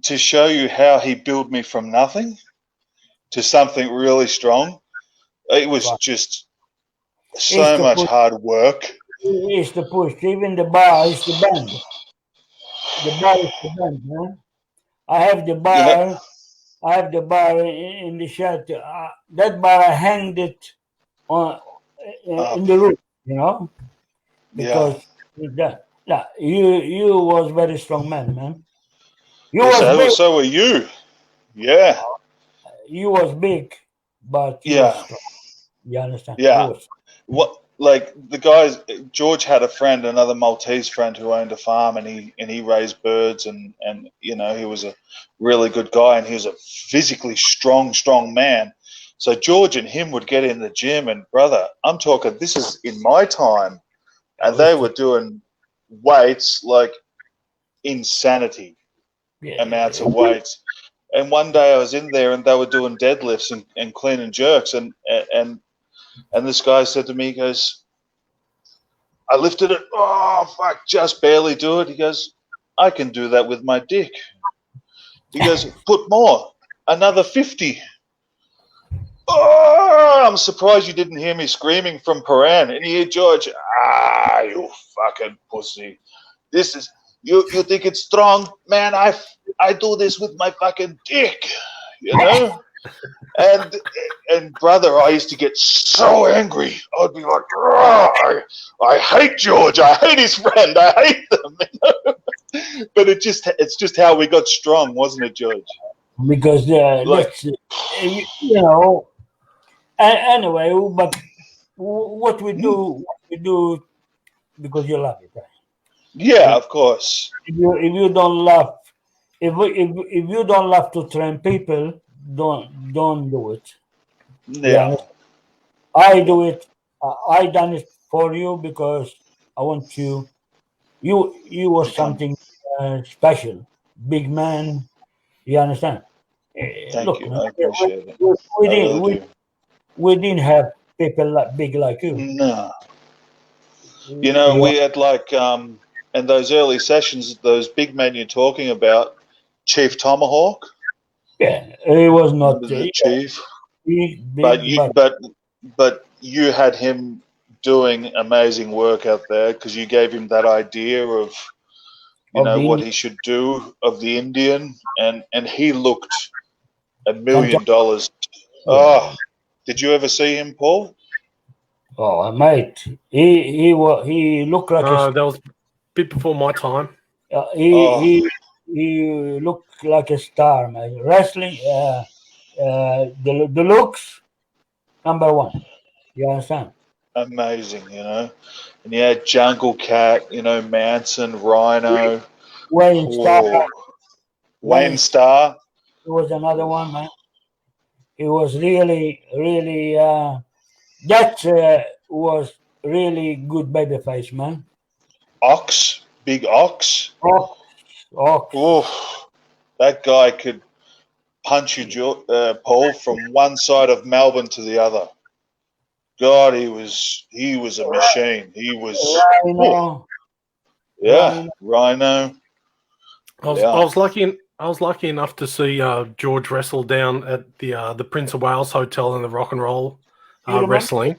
S2: to show you how he built me from nothing to something really strong, it was just so much hard work.
S5: It's the push. Even the bar is the bend. The bar is the bend, man. I have the bar. I have the bar in the shed. That bar, I hanged it on in the roof, because you was very strong man. So
S2: were you. Yeah.
S5: You was big, but you was strong. You understand?
S2: Yeah. Like the guys, George had a friend, another Maltese friend who owned a farm, and he raised birds, and he was a really good guy, and he was a physically strong man. So George and him would get in the gym, and brother, I'm talking, this is in my time, and they were doing weights like insanity amounts of weights. And one day I was in there, and they were doing deadlifts and clean and jerks, and this guy said to me, he goes, I lifted it, just barely do it. He goes, I can do that with my dick. He goes, put more, another 50. Oh, I'm surprised you didn't hear me screaming from Paran. And you hear George, you fucking pussy. This is, you think it's strong? Man, I do this with my fucking dick, And brother, I used to get so angry. I'd be like, I hate George. I hate his friend. I hate them. But it's just how we got strong, wasn't it, George?
S5: Because anyway. But what we do because you love it. Right?
S2: Yeah, of course.
S5: If you don't love, if you don't love to train people, don't do it.
S2: Yeah.
S5: I do it. I done it for you because I want you. You was something special, big man. You understand?
S2: Thank
S5: Look,
S2: you.
S5: man,
S2: I appreciate it.
S5: we
S2: I
S5: didn't
S2: really
S5: we,
S2: do.
S5: we didn't have people like big like you.
S2: No. You know, we had like in those early sessions, those big men you're talking about, Chief Tomahawk.
S5: Yeah, he was not
S2: Remember the chief? But
S5: big, but
S2: you had him doing amazing work out there because you gave him that idea of
S5: of the
S2: what
S5: Indian
S2: he should do of the Indian, and he looked $1 million.
S5: fantastic.
S2: Oh, did you ever see him, Paul?
S5: Oh, mate, he looked like a
S1: That was a bit before my time.
S2: Oh,
S5: he looked like a star, man. Wrestling, the looks number one. You understand?
S2: amazing, And you had Jungle Cat, Manson, Rhino,
S5: Wayne Star,
S2: oh, Wayne
S5: Wayne
S2: Starr.
S5: was another one, man. He was really, really. That was really good babyface, man.
S2: Ox, Big Ox.
S5: Ox, Ox.
S2: Oh, that guy could punch you, Paul, from one side of Melbourne to the other. God, he was a machine. He was,
S5: Rhino.
S2: yeah, Rhino.
S1: I was lucky enough to see George wrestle down at the Prince of Wales Hotel in the Rock and Roll wrestling.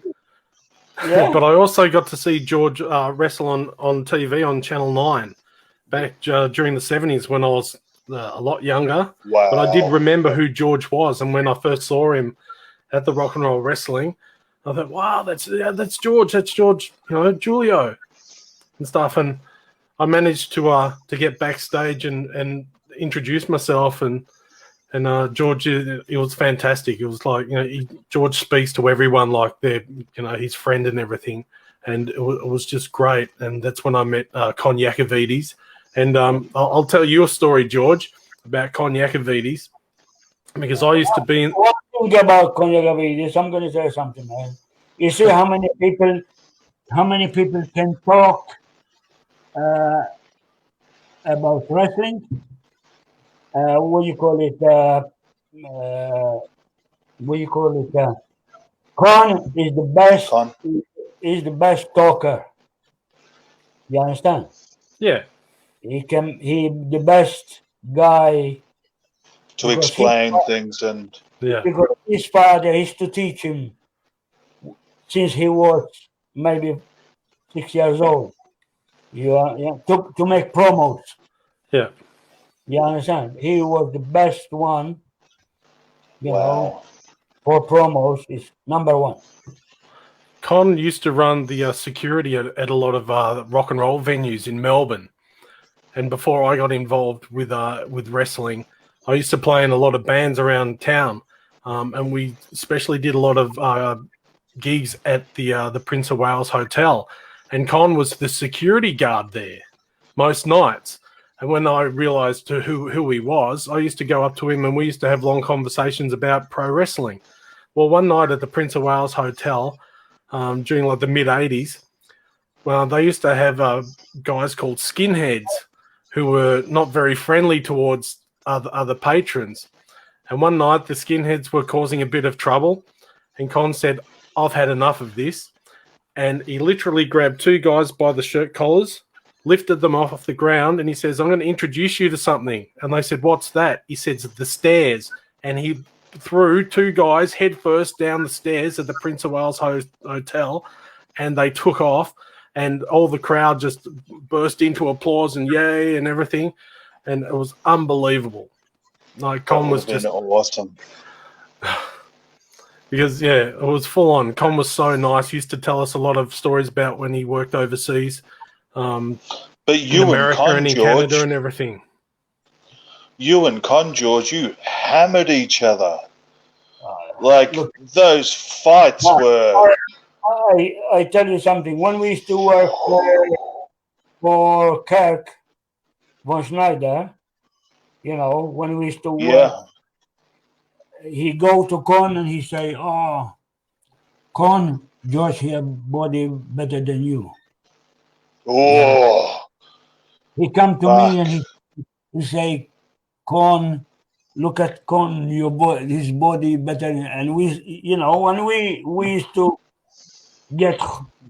S5: Yeah.
S1: But I also got to see George wrestle on TV on Channel 9 back during the 70s when I was a lot younger.
S2: Wow.
S1: But I did remember who George was, and when I first saw him at the Rock and Roll Wrestling, I thought, wow, that's George, Julio and stuff. And I managed to get backstage and introduce myself, and George, it was fantastic. It was like, George speaks to everyone like they're, his friend and everything, and it was just great. And that's when I met Konyakovides. And I'll tell you a story, George, about Konyakovides, because I used to be in.
S5: One thing about Konyakovides, I'm going to say something, man. You see how many people can talk about wrestling? What do you call it? Con is the best.
S2: Con.
S5: Is the best talker. You understand?
S1: Yeah.
S5: He the best guy
S2: To explain things and.
S1: Yeah.
S5: Because his father used to teach him since he was maybe 6 years old. To make promos.
S1: Yeah.
S5: You understand? He was the best one.
S2: Wow.
S5: For promos is number one.
S1: Con used to run the security at a lot of rock and roll venues in Melbourne. And before I got involved with wrestling, I used to play in a lot of bands around town. And we especially did a lot of gigs at the Prince of Wales Hotel. And Con was the security guard there most nights. And when I realised who he was, I used to go up to him and we used to have long conversations about pro wrestling. Well, one night at the Prince of Wales Hotel during like the mid-'80s, well, they used to have guys called skinheads who were not very friendly towards other patrons. And one night the skinheads were causing a bit of trouble, and Con said, "I've had enough of this." And he literally grabbed two guys by the shirt collars, lifted them off the ground, and he says, "I'm going to introduce you to something." And they said, "What's that?" He says, "The stairs." And he threw two guys headfirst down the stairs at the Prince of Wales Hotel, and they took off, and all the crowd just burst into applause and yay and everything, and it was unbelievable. Like, Con was just
S2: awesome.
S1: Because, it was full on. Con was so nice. He used to tell us a lot of stories about when he worked overseas.
S2: But
S1: in
S2: you
S1: America
S2: and Con,
S1: and in
S2: George,
S1: Canada and everything.
S2: You and Con, George, you hammered each other. Like, those fights were...
S5: I tell you something. When we used to work for Kirk von Schneider, you know, when we used to work,
S2: Yeah.
S5: he go to Con and he say, "Oh, Con, George have body better than you."
S2: Oh,
S5: He come to
S2: fuck.
S5: me and he say, "Con, look at Con, your his body better." And we, you know, when we used to get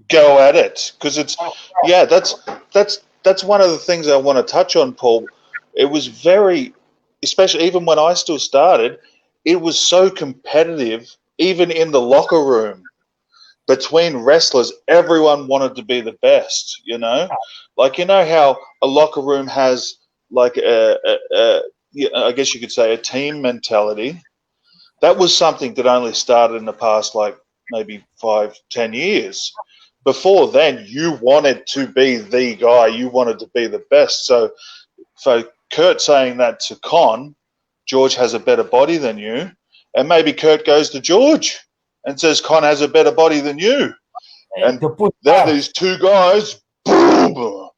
S2: Go at it, because it's that's one of the things I want to touch on, Paul. It was very, especially even when I still started, it was so competitive, even in the locker room between wrestlers. Everyone wanted to be the best, you know, like you know how a locker room has like I guess you could say a team mentality. That was something that only started in the past like maybe 5-10 years. Before then, you wanted to be the guy. You wanted to be the best. So Kurt saying that to Con, George has a better body than you, and maybe Kurt goes to George and says Con has a better body than you, and
S5: to put
S2: then these two guys, boom,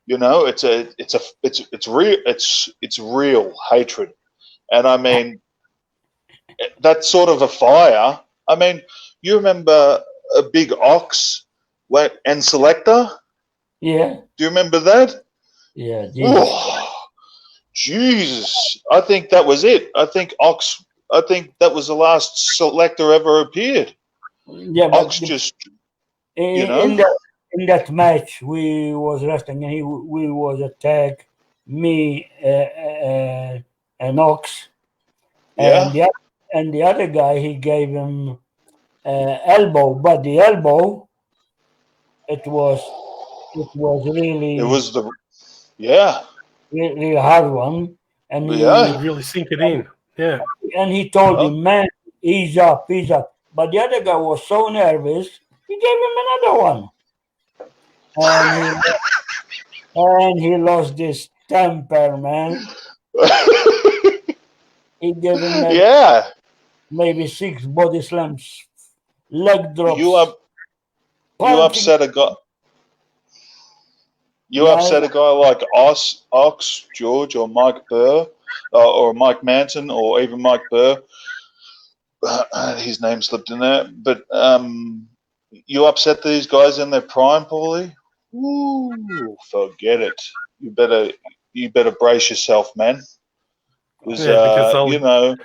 S2: you know, it's real hatred, and I mean that's sort of a fire. I mean, you remember a Big Ox and Selector?
S5: Yeah,
S2: Do you remember that?
S5: yeah, Jesus.
S2: Oh, Jesus. I think that was it. I think that was the last Selector ever appeared.
S5: Yeah, but
S2: Ox just,
S5: in,
S2: you know?
S5: in that match we was wrestling and we was a tag, me and Ox, and
S2: Yeah.
S5: the other guy he gave him elbow, but the elbow it was
S2: It
S5: really
S2: was yeah.
S5: really hard one, and
S2: Yeah.
S1: Really sink it in. Yeah.
S5: he told
S2: Well,
S5: him, "Man, ease up, ease up." But the other guy was so nervous, he gave him another one, and he lost his temper, man. He gave him
S2: yeah.
S5: maybe 6 body slams, leg
S2: You
S5: drops,
S2: you
S5: punching.
S2: upset a guy. You upset a guy like Ox, George, or Mike Burr, or Mike Manton, or even Mike Burr. His name slipped in there. But you upset these guys in their prime, Paulie? Ooh, forget it. You better brace yourself, man. Because
S1: because
S2: you know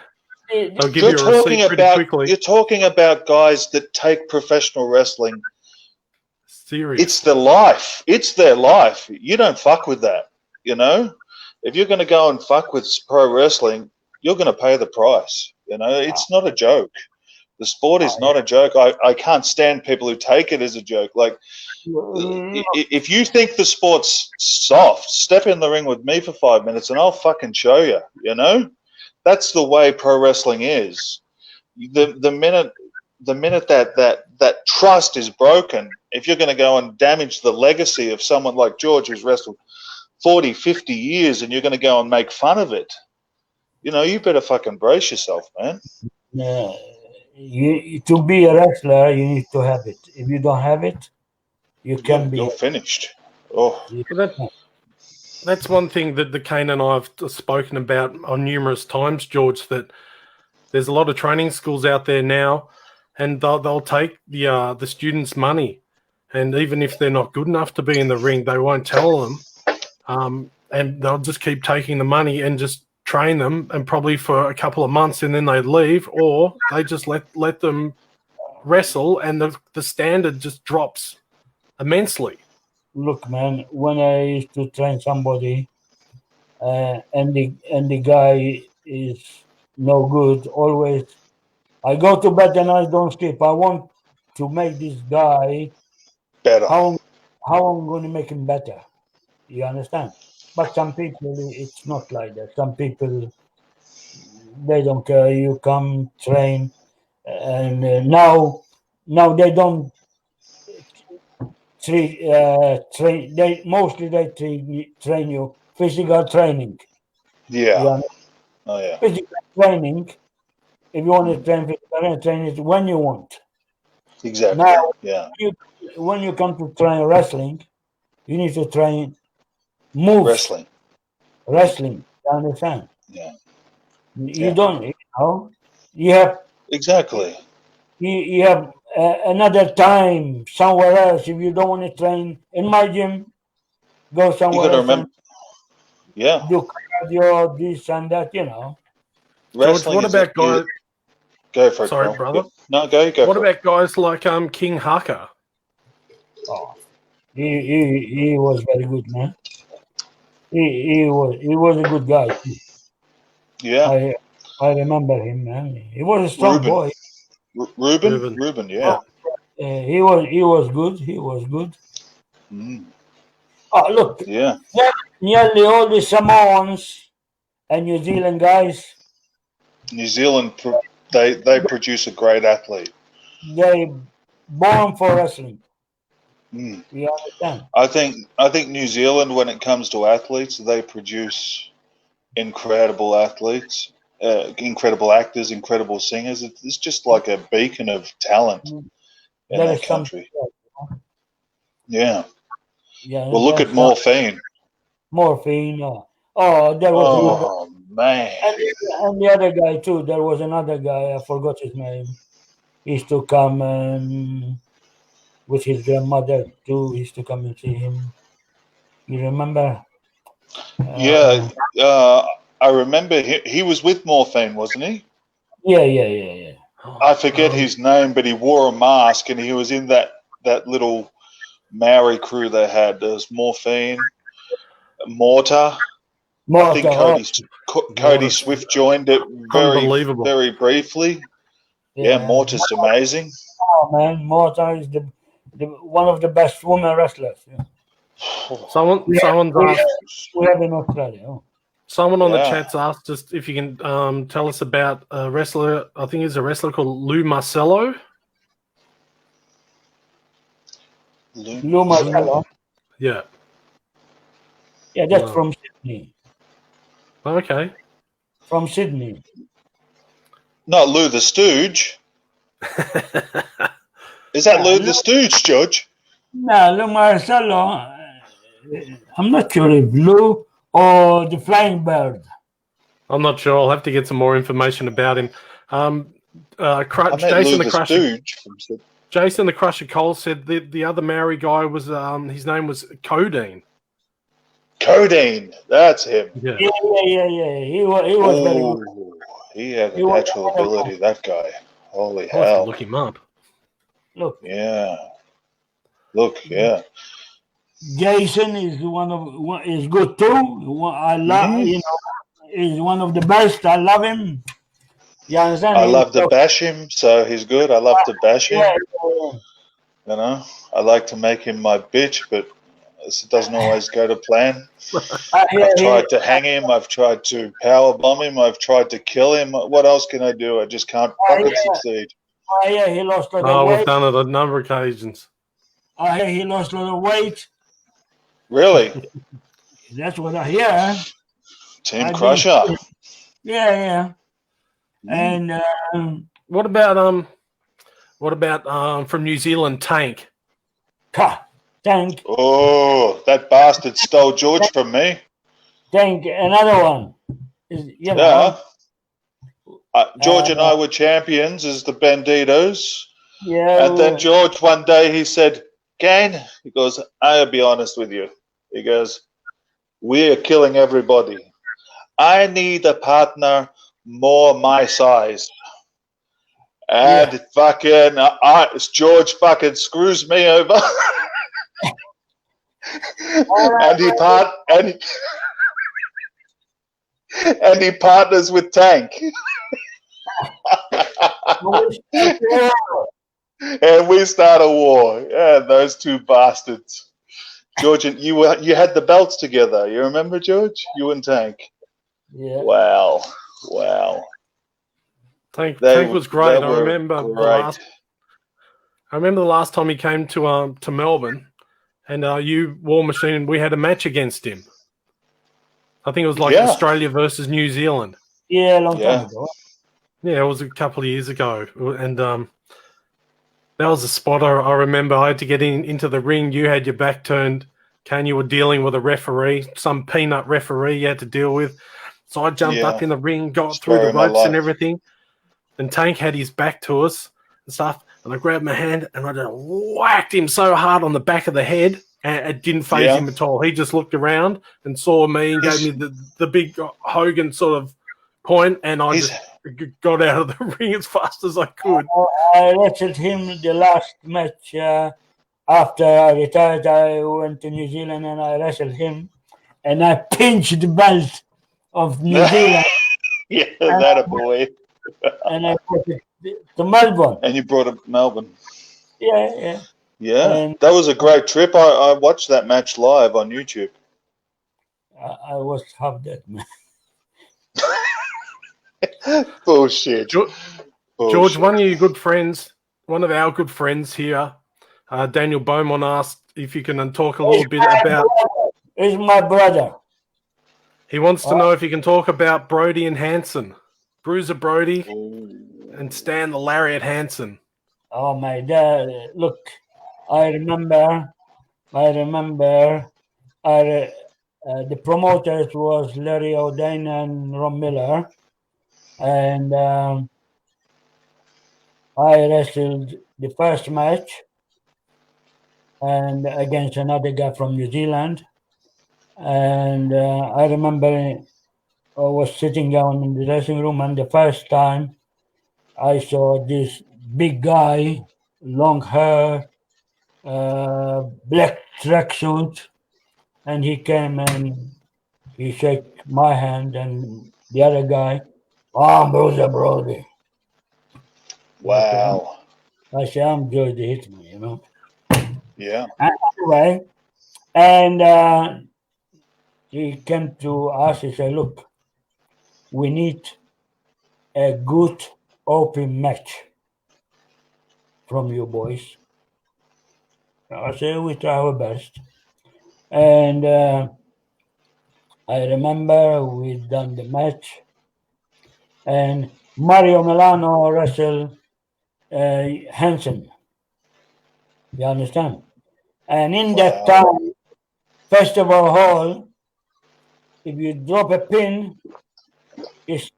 S1: they'll give you a receipt pretty quickly.
S2: you're talking about guys that take professional wrestling.
S1: Serious.
S2: It's their life. It's their life. You don't fuck with that, you know? If you're going to go and fuck with pro wrestling, you're going to pay the price. You know, it's not a joke. The sport is not a joke. I can't stand people who take it as a joke. Like, if you think the sport's soft, step in the ring with me for 5 minutes and I'll fucking show you, you know? That's the way pro wrestling is. The minute that trust is broken, if you're going to go and damage the legacy of someone like George who's wrestled 40, 50 years and you're going to go and make fun of it, you know, you better fucking brace yourself, man.
S5: To be a wrestler, you need to have it. If you don't have it,
S2: You're finished. Oh,
S1: That's one thing that the Kane and I have spoken about on numerous times, George, that there's a lot of training schools out there now, and they'll take the students' money, and even if they're not good enough to be in the ring, they won't tell them, and they'll just keep taking the money and just train them, and probably for a couple of months, and then they leave, or they just let them wrestle, and the standard just drops immensely.
S5: Look, man, when I used to train somebody, and the guy is no good, always I go to bed and I don't sleep. I want to make this guy
S2: better.
S5: how I'm going to make him better. You understand? But some people, it's not like that. Some people, they don't care. You come train, and now they don't train. They mostly train you physical training.
S2: Yeah. Oh yeah.
S5: Physical training. If you want to train it when you want.
S2: Exactly.
S5: Now,
S2: yeah.
S5: when you come to train wrestling, You need to train moves,
S2: wrestling.
S5: You understand?
S2: Yeah,
S5: You
S2: Yeah.
S5: don't, you know. You have
S2: exactly.
S5: you have another time somewhere else. If you don't want to train in my gym, go
S2: You
S5: somewhere
S2: got to
S5: else and
S2: remember. Yeah,
S5: do cardio, this and that. You know.
S1: George,
S2: wrestling
S1: what
S2: is
S1: about guys?
S2: Go for it,
S1: Sorry,
S2: Carl.
S1: brother.
S2: No, go
S1: What
S2: for it.
S1: about guys like King Haka?
S5: Oh, he was very good, man. He was a good guy.
S2: Yeah,
S5: I remember him, man. He was a strong
S2: Ruben.
S5: boy.
S2: Ruben, yeah.
S5: He was good. He was good.
S2: Mm,
S5: Oh, look,
S2: yeah.
S5: nearly all the Samoans and New Zealand guys,
S2: New Zealand, they produce a great athlete.
S5: they born for wrestling.
S2: Mm.
S5: You understand?
S2: I think New Zealand, when it comes to athletes, they produce incredible athletes, incredible actors, incredible singers. It's just like a beacon of talent in
S5: There
S2: that
S5: is some,
S2: country. Yeah.
S5: yeah,
S2: Well, look at
S5: there's some
S2: Morphine.
S5: morphine. There was another,
S2: Oh man.
S5: and the other guy too. There was another guy. I forgot his name. He used to come with his grandmother too. He used to come and see him. You remember?
S2: Yeah. I remember he was with Morphine, wasn't he?
S5: Yeah.
S2: I forget his name, but he wore a mask and he was in that little Maori crew they had. There was Morphine, Mortar. I think Cody Swift joined it
S1: Unbelievable.
S2: very briefly. Yeah, Mortar's amazing.
S5: Oh man, Mortar is the one of the best women wrestlers. Yeah.
S1: Someone's asked.
S5: We have in Australia. Oh.
S1: Someone on the
S2: Yeah.
S1: chat's asked just if you can tell us about a wrestler. I think he's a wrestler called Lou Marcello.
S5: Lou Marcello.
S1: Yeah.
S5: Yeah, that's
S1: Wow.
S5: from Sydney.
S1: Okay.
S5: From Sydney.
S2: Not Lou the Stooge. Is that Lou the Stooge, George?
S5: No, Lou Marcello. I'm not sure if Lou or the Flying Bird.
S1: I'm not sure. I'll have to get some more information about him.
S2: I met
S1: Jason
S2: Lou
S1: the
S2: the
S1: Crusher.
S2: Stooge from Sydney.
S1: Jason the Crusher Cole said the other Maori guy was his name was Codeine.
S2: Codeine, that's him.
S1: Yeah.
S5: Yeah. He was very good.
S2: Ooh, he had a
S5: He was
S2: natural ability, that guy. Holy
S1: I'll have to
S2: hell.
S1: look him up.
S5: Look,
S2: Yeah. Look, yeah.
S5: Jason is is good too. I love is one of the best. I love him. You understand?
S2: I love to bash him, so he's good. I love to bash him.
S5: Yeah.
S2: You know, I like to make him my bitch, but it doesn't always go to plan. I've tried to hang him. I've tried to power bomb him. I've tried to kill him. What else can I do? I just can't fucking succeed.
S5: Yeah, he lost a lot of
S1: We've
S5: weight.
S1: done it a number of occasions.
S5: I hear he lost a lot of weight.
S2: Really?
S5: That's what I hear.
S2: Team Crusher.
S5: Yeah. And
S1: What about from New Zealand, Tank?
S5: Tank,
S2: Oh, that bastard stole George from me.
S5: another one.
S2: Yeah. George and I were champions as the Banditos.
S5: Yeah.
S2: And then George, one day, he said, Kane, he goes, I'll be honest with you. He goes, we're killing everybody. I need a partner more my size. And fucking, George fucking screws me over. and he partners with Tank. And we start a war. Yeah, those two bastards. George, you had the belts together. You remember, George? You and Tank.
S5: Yeah.
S2: Wow.
S1: Tank was great. I remember the last time he came to Melbourne, and you War Machine. We had a match against him. I think it was Australia versus New Zealand.
S5: Yeah, a long time ago.
S1: Yeah, it was a couple of years ago, and that was a spot I remember. I had to get into the ring. You had your back turned Kane, you were dealing with a referee, some peanut referee you had to deal with. So I jumped up in the ring, got through the ropes and everything. And Tank had his back to us and stuff. And I grabbed my hand and I just whacked him so hard on the back of the head. And it didn't faze him at all. He just looked around and saw me and gave me the big Hogan sort of point. And I just got out of the ring as fast as I could.
S5: I wrestled him the last match. After I retired, I went to New Zealand and I wrestled him. And I pinched the belt of New Zealand.
S2: Yeah, that a boy.
S5: And I brought it to Melbourne.
S2: And you brought it to Melbourne.
S5: Yeah.
S2: Yeah,
S5: And
S2: that was a great trip. I watched that match live on YouTube.
S5: I was half dead, man.
S2: Bullshit.
S1: George, one of your good friends, one of our good friends here, Daniel Beaumont, asked if you can talk a little bit about...
S5: He's my brother.
S1: He wants to know if you can talk about Brody and Hansen. Bruiser Brody and Stan the Lariat Hansen.
S5: Oh, my dad. Look, I remember the promoters was Larry O'Dane and Ron Miller. And I wrestled the first match and against another guy from New Zealand. And I remember I was sitting down in the dressing room, and the first time I saw this big guy, long hair, black tracksuit, and he came and he shook my hand, and the other guy, I'm Bruiser Brody.
S2: Wow.
S5: I said, I'm George the Hitman, you know.
S2: Yeah.
S5: Anyway, and he came to us, he said, look, we need a good open match from you boys. I said, we try our best. And I remember we done the match, and Mario Milano wrestled Hansen. You understand? And in that time, Festival Hall, if you drop a pin, it's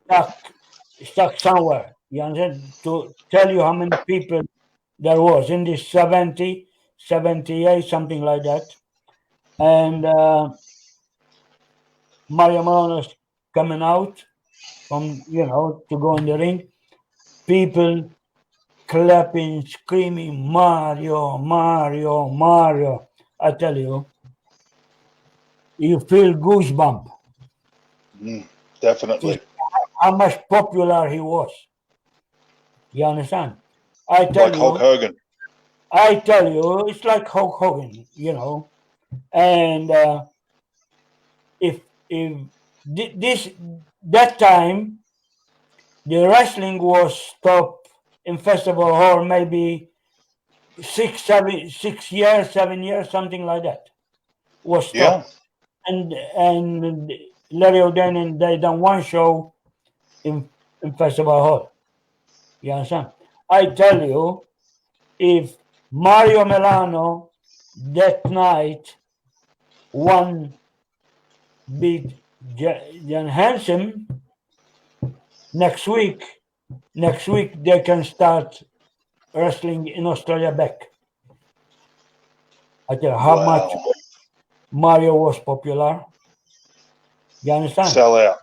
S5: stuck somewhere. You understand? To tell you how many people there was in this 70, 78, something like that. And Mario Milano's coming out from, to go in the ring. People clapping, screaming, Mario, Mario, Mario. I tell you, you feel goosebump.
S2: Definitely.
S5: How much popular he was. You understand? I tell you,
S2: Hulk Hogan.
S5: I tell you, it's like Hulk Hogan, And if that time, the wrestling was stopped in Festival Hall maybe 7 years, something like that. Was stopped. Yeah. And Larry O'Dane and they done one show in Festival Hall. You understand? I tell you, if Mario Milano that night beat Jan Hansen, next week they can start wrestling in Australia back. I tell you how much Mario was popular. You understand?
S2: Sell out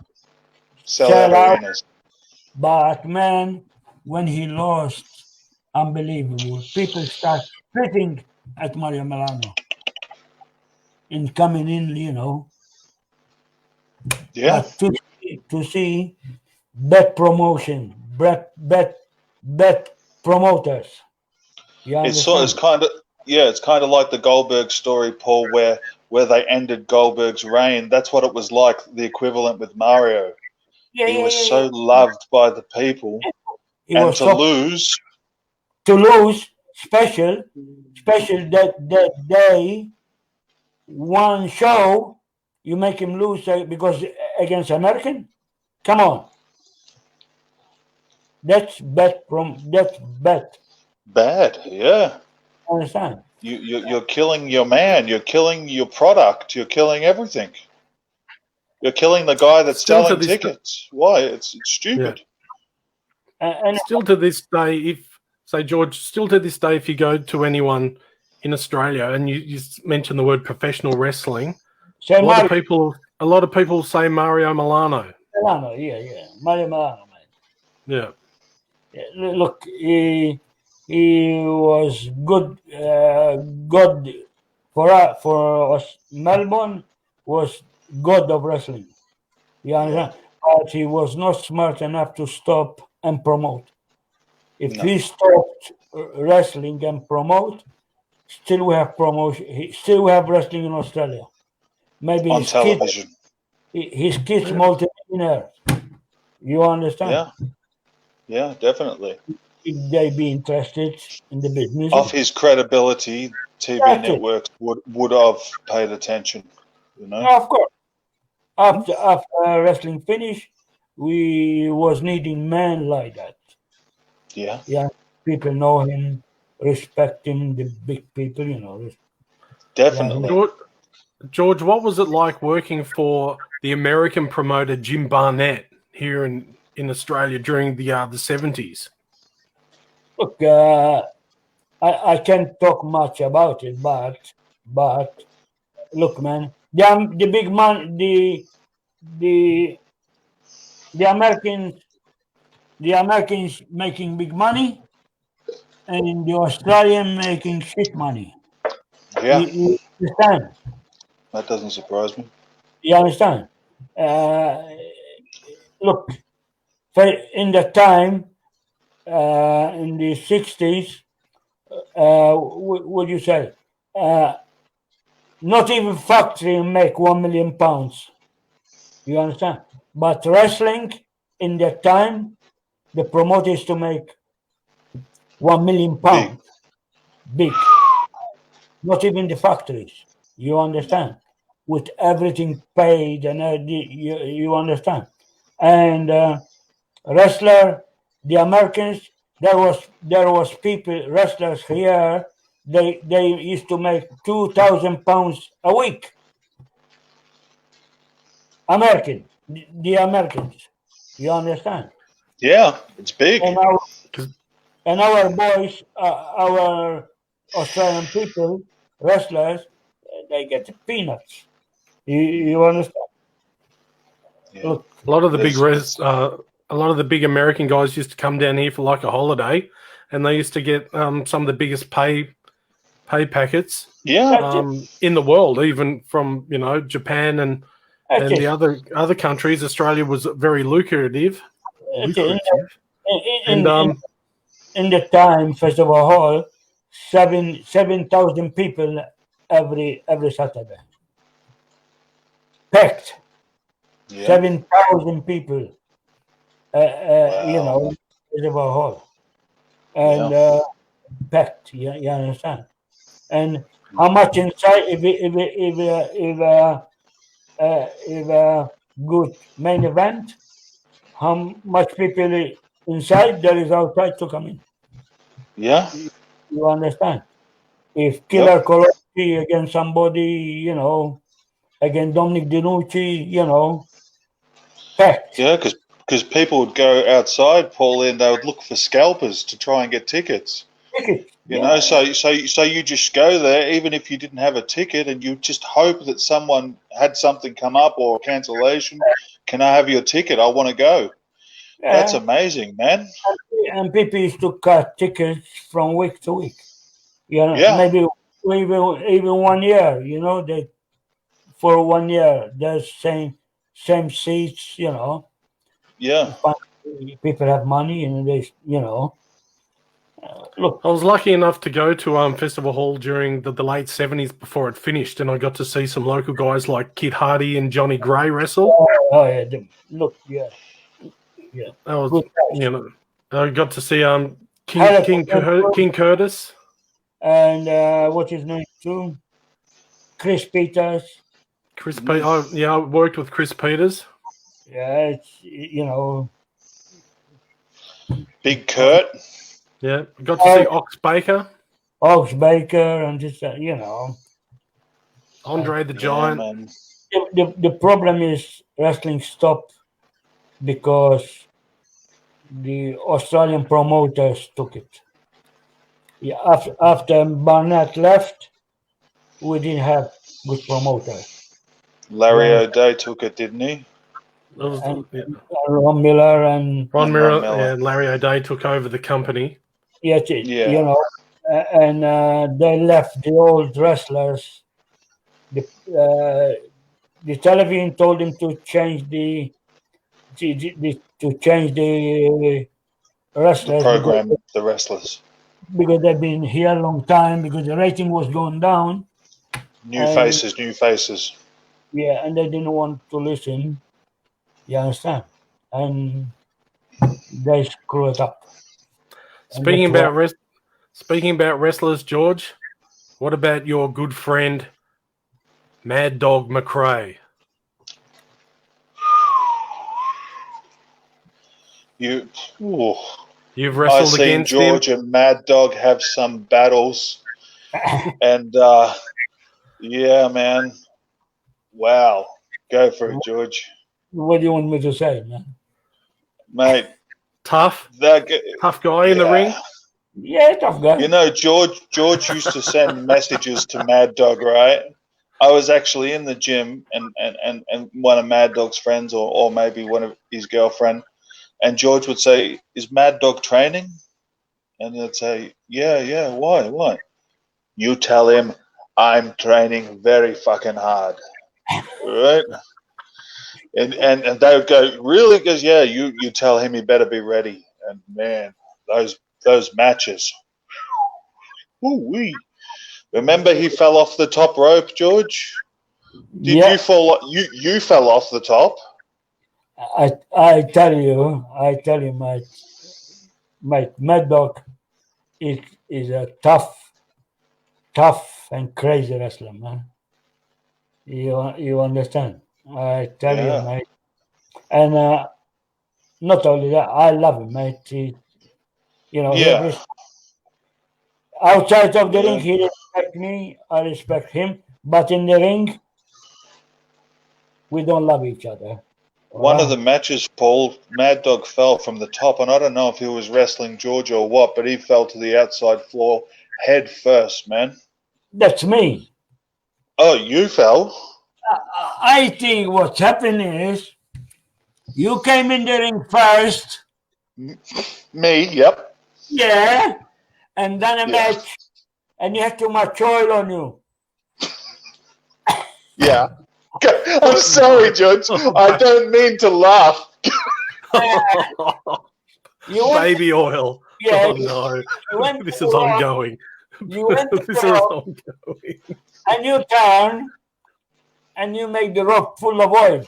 S2: arenas.
S5: But man, when he lost, unbelievable. People start spitting at Mario Milano and coming in,
S2: Yeah.
S5: But to see bad promotion, bad promoters.
S2: It's kind of like the Goldberg story, Paul, where they ended Goldberg's reign. That's what it was like, the equivalent with Mario. He was so loved by the people, and to lose,
S5: special that day, one show, you make him lose because against American. Come on, that's bad. That's bad.
S2: Bad, yeah.
S5: Understand?
S2: You're killing your man. You're killing your product. You're killing everything. You're killing the guy that's
S1: Still to
S2: selling
S1: this
S2: tickets. Why? It's stupid.
S5: And
S1: Still to this day, if say George, still to this day, if you go to anyone in Australia and you mention the word professional wrestling,
S5: say
S1: a lot of
S5: Mario
S1: people say Mario Milano.
S5: Milano, yeah, Mario Milano, man.
S1: Yeah.
S5: Yeah, look, he was good. God for us. Melbourne was god of wrestling. You understand? But he was not smart enough to stop and promote. If
S2: No.
S5: he stopped wrestling and promote, still we have promotion. Still we have wrestling in Australia. Maybe
S2: On television.
S5: his kids multi-millionaires. You understand?
S2: Yeah, definitely.
S5: If they be interested in the business.
S2: Off his credibility, TV
S5: Exactly.
S2: networks would have paid attention. You know.
S5: Of course. After wrestling finish, we was needing men like that.
S2: Yeah.
S5: Yeah, people know him, respect him, the big people, you know.
S2: Definitely.
S1: George, what was it like working for the American promoter Jim Barnett here in Australia during the 70s?
S5: Look, I can't talk much about it, but look, man, the big man, the Americans making big money, and the Australian making shit money.
S2: Yeah.
S5: You understand?
S2: That doesn't surprise me.
S5: You understand? Look, in the time, in the 60s, what do you say? Not even factory make £1 million. You understand? But wrestling in that time, the promoters to make £1 million. Big. Not even the factories. You understand? With everything paid and you understand? And wrestler, the Americans, there was people, wrestlers here, they used to make £2,000 a week. The Americans. You understand?
S2: Yeah, it's big.
S5: And our boys, our Australian people, wrestlers, they get peanuts. You understand?
S2: Yeah.
S5: Look,
S1: A lot of the big American guys used to come down here for like a holiday, and they used to get some of the biggest pay packets in the world, even from Japan and the other countries. Australia was very lucrative.
S5: In the time, first of all, 7,000 people every Saturday. Packed.
S2: Yeah.
S5: 7,000 people. You know, first of all, and packed. You understand? And how much inside? If a good main event, how much people inside there is outside to come in.
S2: Yeah.
S5: You understand? If Killer Colotti against somebody, against Dominic DiNucci, packed.
S2: Yeah, because people would go outside, Pauline, they would look for scalpers to try and get tickets. You know, so you just go there, even if you didn't have a ticket, and you just hope that someone had something come up or cancellation. Can I have your ticket? I want to go. Yeah. That's amazing, man.
S5: And people used to cut tickets from week to week. Maybe even 1 year. They for 1 year there's same seats.
S2: Yeah.
S5: People have money, and they look.
S1: I was lucky enough to go to Festival Hall during the late 70s before it finished, and I got to see some local guys like Kid Hardy and Johnny Gray wrestle.
S5: Oh yeah, yeah.
S1: That was I got to see King Curtis
S5: and what's his name too, Chris Peters.
S1: I worked with Chris Peters.
S5: Yeah, it's
S2: Big Kurt.
S1: Yeah, got to see Ox Baker.
S5: Ox Baker and this, you know.
S1: Andre the
S2: Yeah,
S1: Giant.
S2: man.
S5: The problem is wrestling stopped because the Australian promoters took it. Yeah, after Barnett left, we didn't have good promoters.
S2: Larry
S5: Yeah.
S2: O'Day took it, didn't he?
S1: That was-
S5: And
S1: yeah.
S5: Ron Miller and
S1: Ron
S2: And
S1: Miller
S2: Ron Miller.
S1: and Larry O'Day took over the company.
S5: yet,
S2: Yeah.
S5: you know, and they left the old wrestlers. The television told him to change the wrestlers
S2: Program the wrestlers.
S5: because they've been here a long time because the rating was going down.
S2: New
S5: And-
S2: faces.
S5: Yeah, and they didn't want to listen. You understand? And they screw it up. And
S1: Speaking
S5: that's
S1: about wrestlers, George, what about your good friend Mad Dog McRae?
S2: You've
S1: You've
S2: I
S1: wrestled
S2: seen
S1: against
S2: George
S1: him.
S2: and Mad Dog have some battles, and yeah, man, wow, go for it, George,
S5: what do you want me to say, man?
S2: mate.
S1: Tough
S2: That
S1: guy in the
S2: yeah.
S1: ring.
S5: Yeah, tough guy.
S2: You know, George used to send messages to Mad Dog, right? I was actually in the gym, and one of Mad Dog's friends, or maybe one of his girlfriend, and George would say, "Is Mad Dog training?" And they'd say, "Yeah. Why? You tell him I'm training very fucking hard, right?" And they would go, "Really?" He goes, "Yeah. You tell him he better be ready." And man, those matches. Woo-wee. Remember he fell off the top rope, George? Did
S5: Yeah,
S2: you fall? You fell off the top.
S5: I tell you, mate, Mad Dog is a tough and crazy wrestler, man. You understand? I tell
S2: Yeah.
S5: you, mate. And not only that, I love him, mate. He
S2: Yeah.
S5: outside of the
S2: Yeah.
S5: ring, he respects me. I respect him. But in the ring, we don't love each other.
S2: One of the matches, Paul, Mad Dog fell from the top, and I don't know if he was wrestling George or what, but he fell to the outside floor head first, man.
S5: That's me.
S2: Oh, you fell?
S5: I think what's happening is you came in the ring first,
S2: Me? Yep.
S5: yeah, and then a
S2: Yeah.
S5: match, and you had too much oil on you.
S2: Yeah. I'm sorry, George. I don't mean to laugh.
S5: You went,
S1: Baby oil.
S5: yeah,
S1: Oh no.
S5: you went
S1: This
S5: to
S1: is
S5: the rock,
S1: ongoing.
S5: you went to
S1: This
S5: the
S1: is
S5: rock,
S1: ongoing.
S5: and you turn, and you make the rock full of oil.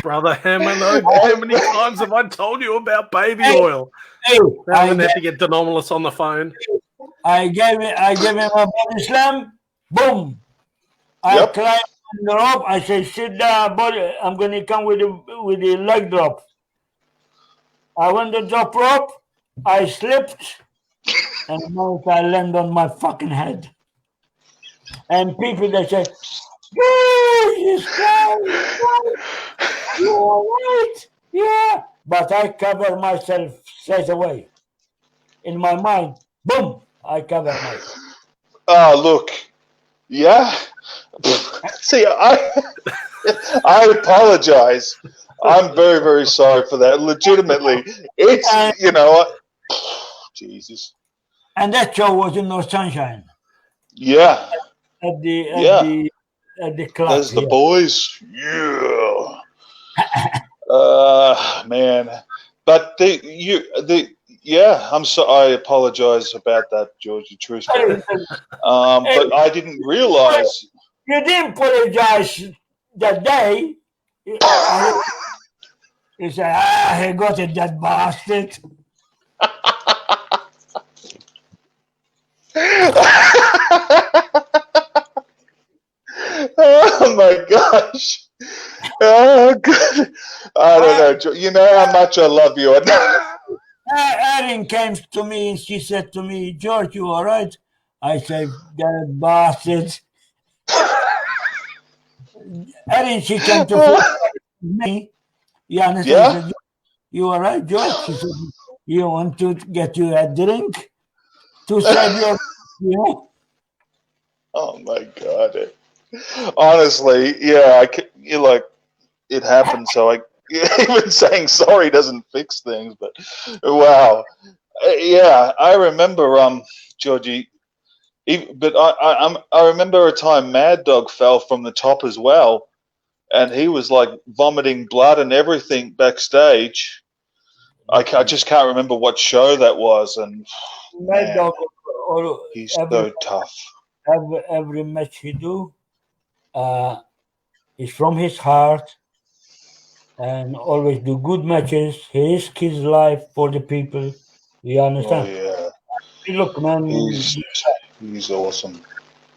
S1: Brother Hammond, how many times have I told you about baby oil?
S5: Hey,
S1: I haven't had to get Denomalus on the phone.
S5: I gave him a body slam. Boom! I
S2: Yep.
S5: climbed on the rope. I say, "Sit down, body. I'm going to come with the leg drop." I went to drop rope. I slipped, and now I land on my fucking head. And people they say, "You all right? Yeah." But I cover myself straight away. In my mind, boom! I cover myself.
S2: Oh, look. Yeah. See, I apologize. I'm very, very sorry for that. Legitimately, it's Jesus.
S5: And that show was in No Sunshine
S2: Yeah.
S5: at the club.
S2: There's the
S5: here.
S2: boys. Yeah. Man. But I'm so I apologize about that, Georgie, truthfully. But I didn't realize.
S5: You didn't apologize that day. You said, he got it, that bastard.
S2: Oh my gosh. Oh, good. I don't know. You know how much I love you.
S5: Erin came to me and she said to me, George, you all right? I said, that bastard. Erin, she came to fight me. You understand? She
S2: Yeah.
S5: said, you all right, George? She said, you want to get you a drink to save your, you know?
S2: Oh my God. Honestly, yeah, you like it happened. So even saying sorry doesn't fix things. But wow, yeah, I remember Georgie. But I remember a time Mad Dog fell from the top as well, and he was like vomiting blood and everything backstage. I just can't remember what show that was, and
S5: Mad
S2: man,
S5: Dog, or
S2: he's so tough.
S5: every match he do is from his heart and always do good matches. He risk his life for the people. You
S2: Oh
S5: understand?
S2: yeah,
S5: Look, man,
S2: he's awesome.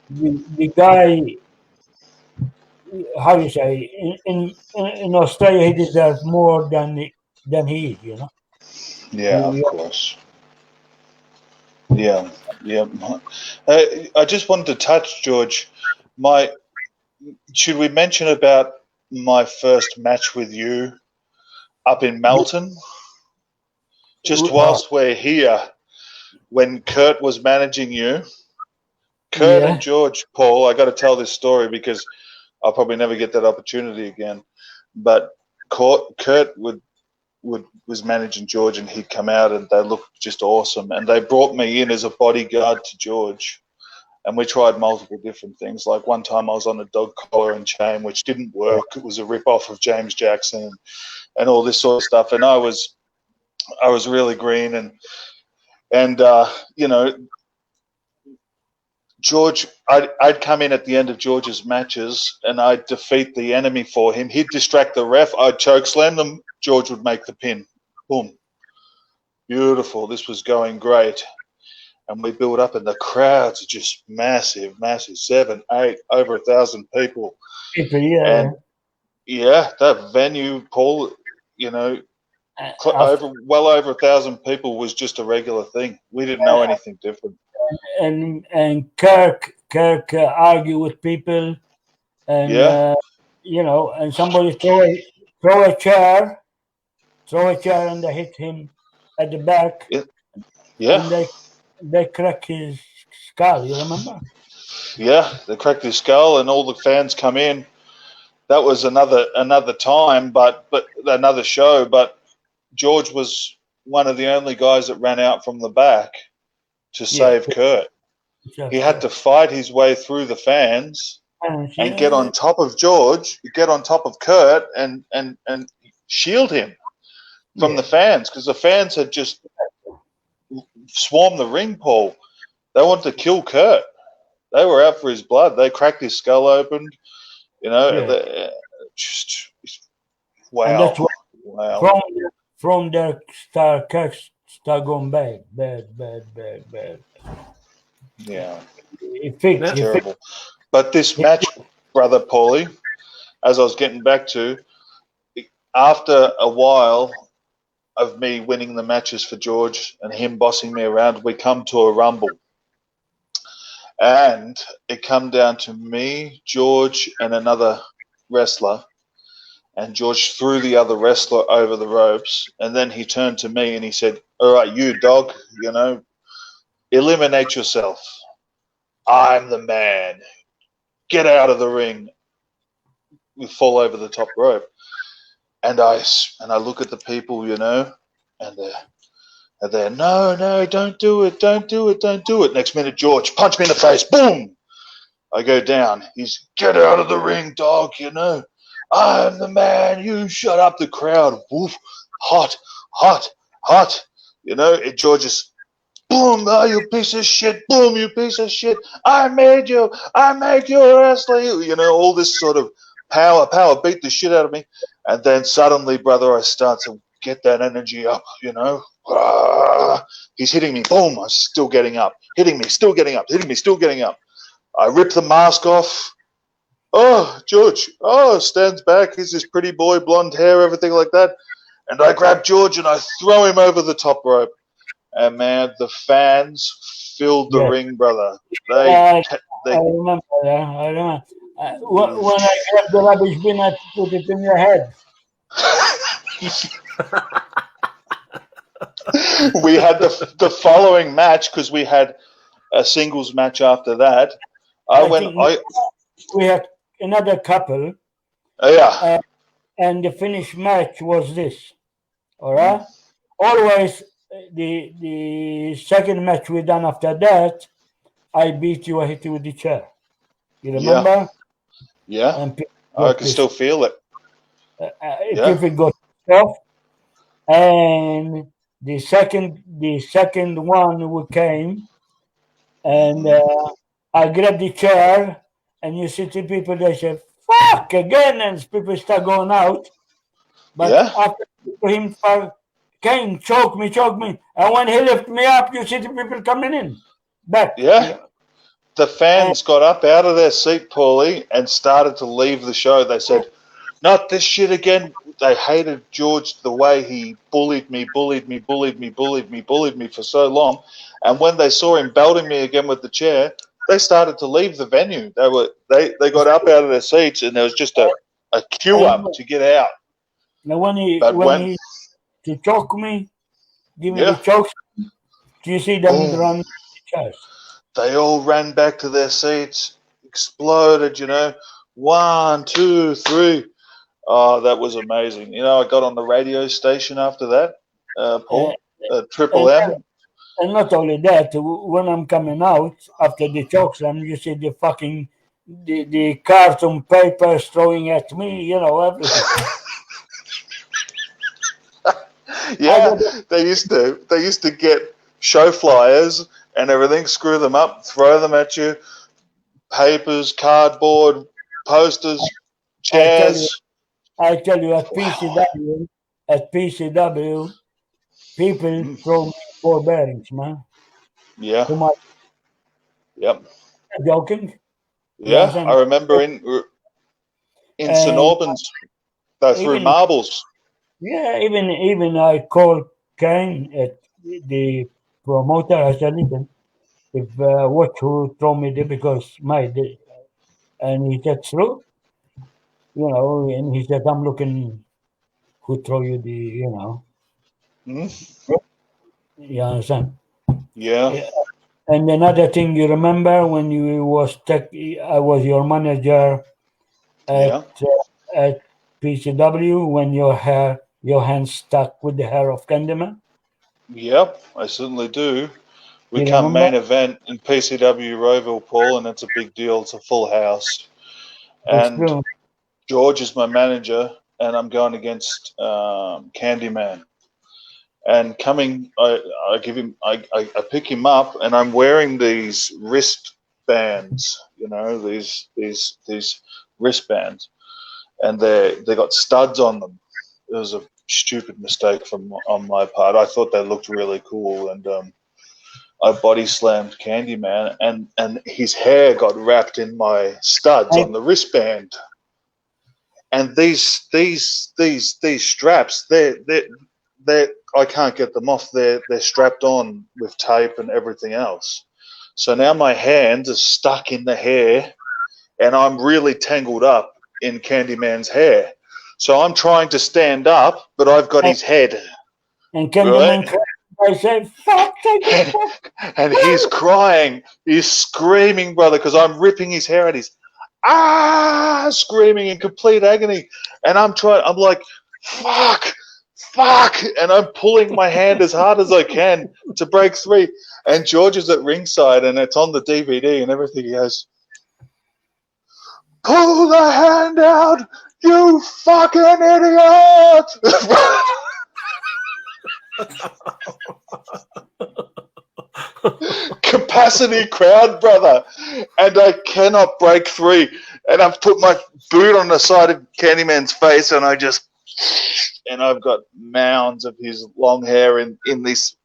S5: the guy, how you say, in Australia, he deserves more than he is. You know.
S2: Yeah, of course. Yeah, yeah. I just wanted to touch, George. Should we mention about my first match with you up in Melton? Just whilst we're here, when Kurt was managing you, Kurt
S5: Yeah.
S2: and George, Paul, I got to tell this story because I'll probably never get that opportunity again. But Kurt was managing George, and he'd come out, and they looked just awesome. And they brought me in as a bodyguard to George, and we tried multiple different things. Like one time, I was on a dog collar and chain, which didn't work. It was a rip off of James Jackson, and all this sort of stuff. And I was really green, and you know, George, I'd come in at the end of George's matches, and I'd defeat the enemy for him. He'd distract the ref. I'd choke slam them. George would make the pin. Boom. Beautiful. This was going great. And we build up, and the crowds are just massive, 7, 8, over 1,000 people.
S5: Yeah.
S2: And yeah, that venue, Paul, you know, well over 1,000 people was just a regular thing. We didn't know anything different.
S5: And Kirk argue with people, and you know, and somebody throw a chair, and they hit him at the back.
S2: Yeah.
S5: And they crack his skull. You remember?
S2: Yeah, they cracked his skull, and all the fans come in. That was another time, but another show. But George was one of the only guys that ran out from the back to save Kurt. He had to fight his way through the fans and get on top of George, get on top of Kurt, and shield him from the fans, because the fans had just swarmed the ring, Paul. They wanted to kill Kurt. They were out for his blood. They cracked his skull open. You know, just wow.
S5: And that's
S2: wow.
S5: From there, Kirk start going bad.
S2: Yeah.
S5: Terrible.
S2: But this match, brother Paulie, as I was getting back to, after a while of me winning the matches for George and him bossing me around, we come to a rumble. And it come down to me, George, and another wrestler. And George threw the other wrestler over the ropes. And then he turned to me and he said, all right, you dog, you know, eliminate yourself. I'm the man. Get out of the ring. We fall over the top rope. And I look at the people, you know, and they're no, don't do it. Next minute, George, punch me in the face. Boom! I go down. He's, get out of the ring, dog, you know. I'm the man. You shut up. The crowd. Woof. Hot. You know, George is, boom, oh, you piece of shit. Boom, you piece of shit. I made you a wrestler. You know, all this sort of power, beat the shit out of me. And then suddenly, brother, I start to get that energy up, you know. He's hitting me. Boom, I'm still getting up. Hitting me, still getting up. Hitting me, still getting up. I rip the mask off. Oh, George. Oh, stands back. He's this pretty boy, blonde hair, everything like that. And I grab George and I throw him over the top rope. and man, the fans filled the
S5: Yeah.
S2: ring, brother.
S5: I
S2: They
S5: remember. I remember. When I grab the rubbish bin, I put it in your head.
S2: we had the following match because we had a singles match after that.
S5: We had another couple,
S2: yeah,
S5: and the finish match was this. All right. Always the second match we done after that, I beat you. I hit you with the chair. You remember?
S2: yeah.
S5: And people
S2: I
S5: got
S2: can still feel it.
S5: People got off, and the second one we came, and I grabbed the chair, and you see the people, they say, fuck again, and people start going out. But
S2: Yeah.
S5: after him, came, choke me. And when he lift me up, you see the people coming in. Back.
S2: Yeah. The fans got up out of their seat, Paulie, and started to leave the show. They said, not this shit again. They hated George the way he bullied me for so long. And when they saw him belting me again with the chair, they started to leave the venue. They got up out of their seats, and there was just a queue up to get out.
S5: Now when he to choke me, give me the chokes, do you see them run the chairs?
S2: They all ran back to their seats, exploded, 1, 2, 3. Oh, that was amazing. I got on the radio station after that, Paul, Triple M.
S5: And not only that, when I'm coming out after the chokeslam, you see the fucking the carton papers throwing at me, everything.
S2: Yeah, they used to get show flyers and everything, screw them up, throw them at you, papers, cardboard, posters, chairs.
S5: I tell you, at PCW, people throw me ball bearings, man.
S2: Yeah.
S5: Too much.
S2: Yep.
S5: Joking?
S2: Yeah, I remember in St Albans, they threw marbles.
S5: Yeah, even I called Kane at the promoter. I said, listen, if what who throw me there because and he said true, and he said I'm looking who throw you the You understand?
S2: Yeah.
S5: And another thing, you remember when I was your manager at PCW when your hand stuck with the hair of Candyman?
S2: Yep, I certainly do. We come main event in PCW Rowville, Paul, and it's a big deal. It's a full house. And George is my manager, and I'm going against Candyman. And I pick him up, and I'm wearing these wristbands, these wristbands, and they got studs on them. It was a stupid mistake on my part. I thought they looked really cool, and I body slammed Candyman, and his hair got wrapped in my studs on the wristband. And these straps, they're I can't get them off. They're strapped on with tape and everything else. So now my hands are stuck in the hair, and I'm really tangled up in Candyman's hair. So I'm trying to stand up, but I've got his head.
S5: And Candyman, I said, "Fuck!"
S2: And he's crying, he's screaming, brother, because I'm ripping his hair out. He's screaming in complete agony, and I'm like, fuck, and I'm pulling my hand as hard as I can to break free. And George is at ringside, and it's on the DVD and everything. He goes, "Pull the hand out, you fucking idiot!" Capacity crowd, brother, and I cannot break free. And I've put my boot on the side of Candyman's face, and I've got mounds of his long hair in this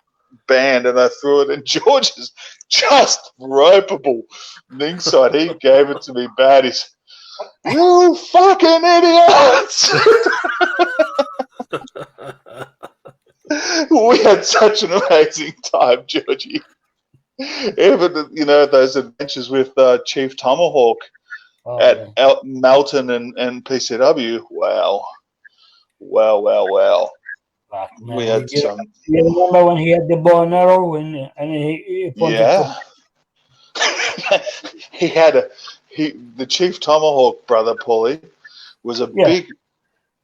S2: band, and I threw it, and George is just ropeable. Ringside, he gave it to me bad. He's, "You fucking idiots!" We had such an amazing time, Georgie. Even, those adventures with Chief Tomahawk at Melton and PCW. Wow.
S5: Fuck, man.
S2: We had some.
S5: You remember when he had the bow and arrow and he pointed
S2: Yeah. The Chief Tomahawk brother, Paulie, was a big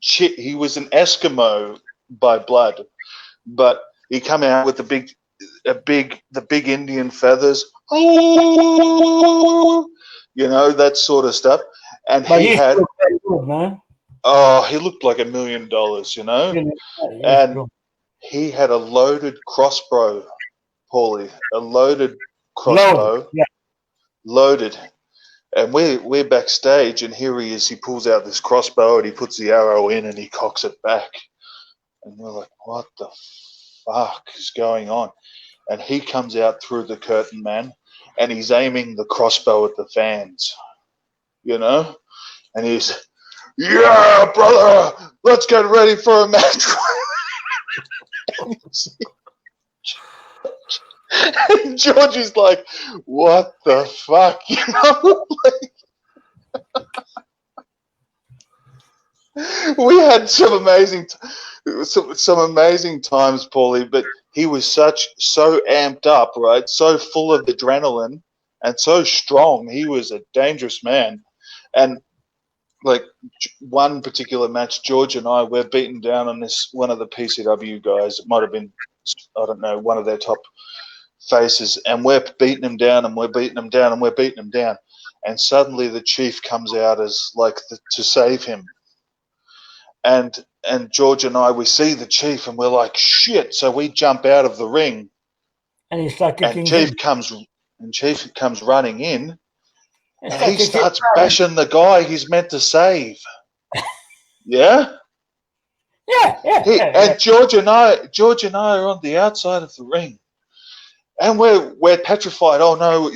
S2: shit. He was an Eskimo by blood, but he come out with the big Indian feathers, that sort of stuff. And
S5: But
S2: he had,
S5: very good, man.
S2: he looked like $1 million, and he had a loaded crossbow, Paulie, a loaded crossbow, loaded. And we're backstage, and here he is. He pulls out this crossbow, and he puts the arrow in, and he cocks it back. And we're like, what the fuck is going on? And he comes out through the curtain, man, and he's aiming the crossbow at the fans, and he's, yeah, brother, let's get ready for a match. And Georgie's like, what the fuck? We had some amazing times, Paulie, but he was so amped up, right? So full of adrenaline and so strong. He was a dangerous man. And like one particular match, George and I were beaten down on one of the PCW guys. It might have been, I don't know, one of their top faces, and we're beating him down, and we're beating him down, and we're beating him down. And suddenly the Chief comes out as like to save him. And George and I, we see the Chief, and we're like, shit. So we jump out of the ring,
S5: and he's like,
S2: Chief comes running in, and he starts bashing the guy he's meant to save. Yeah. And George and I are on the outside of the ring, and we're petrified. Oh no,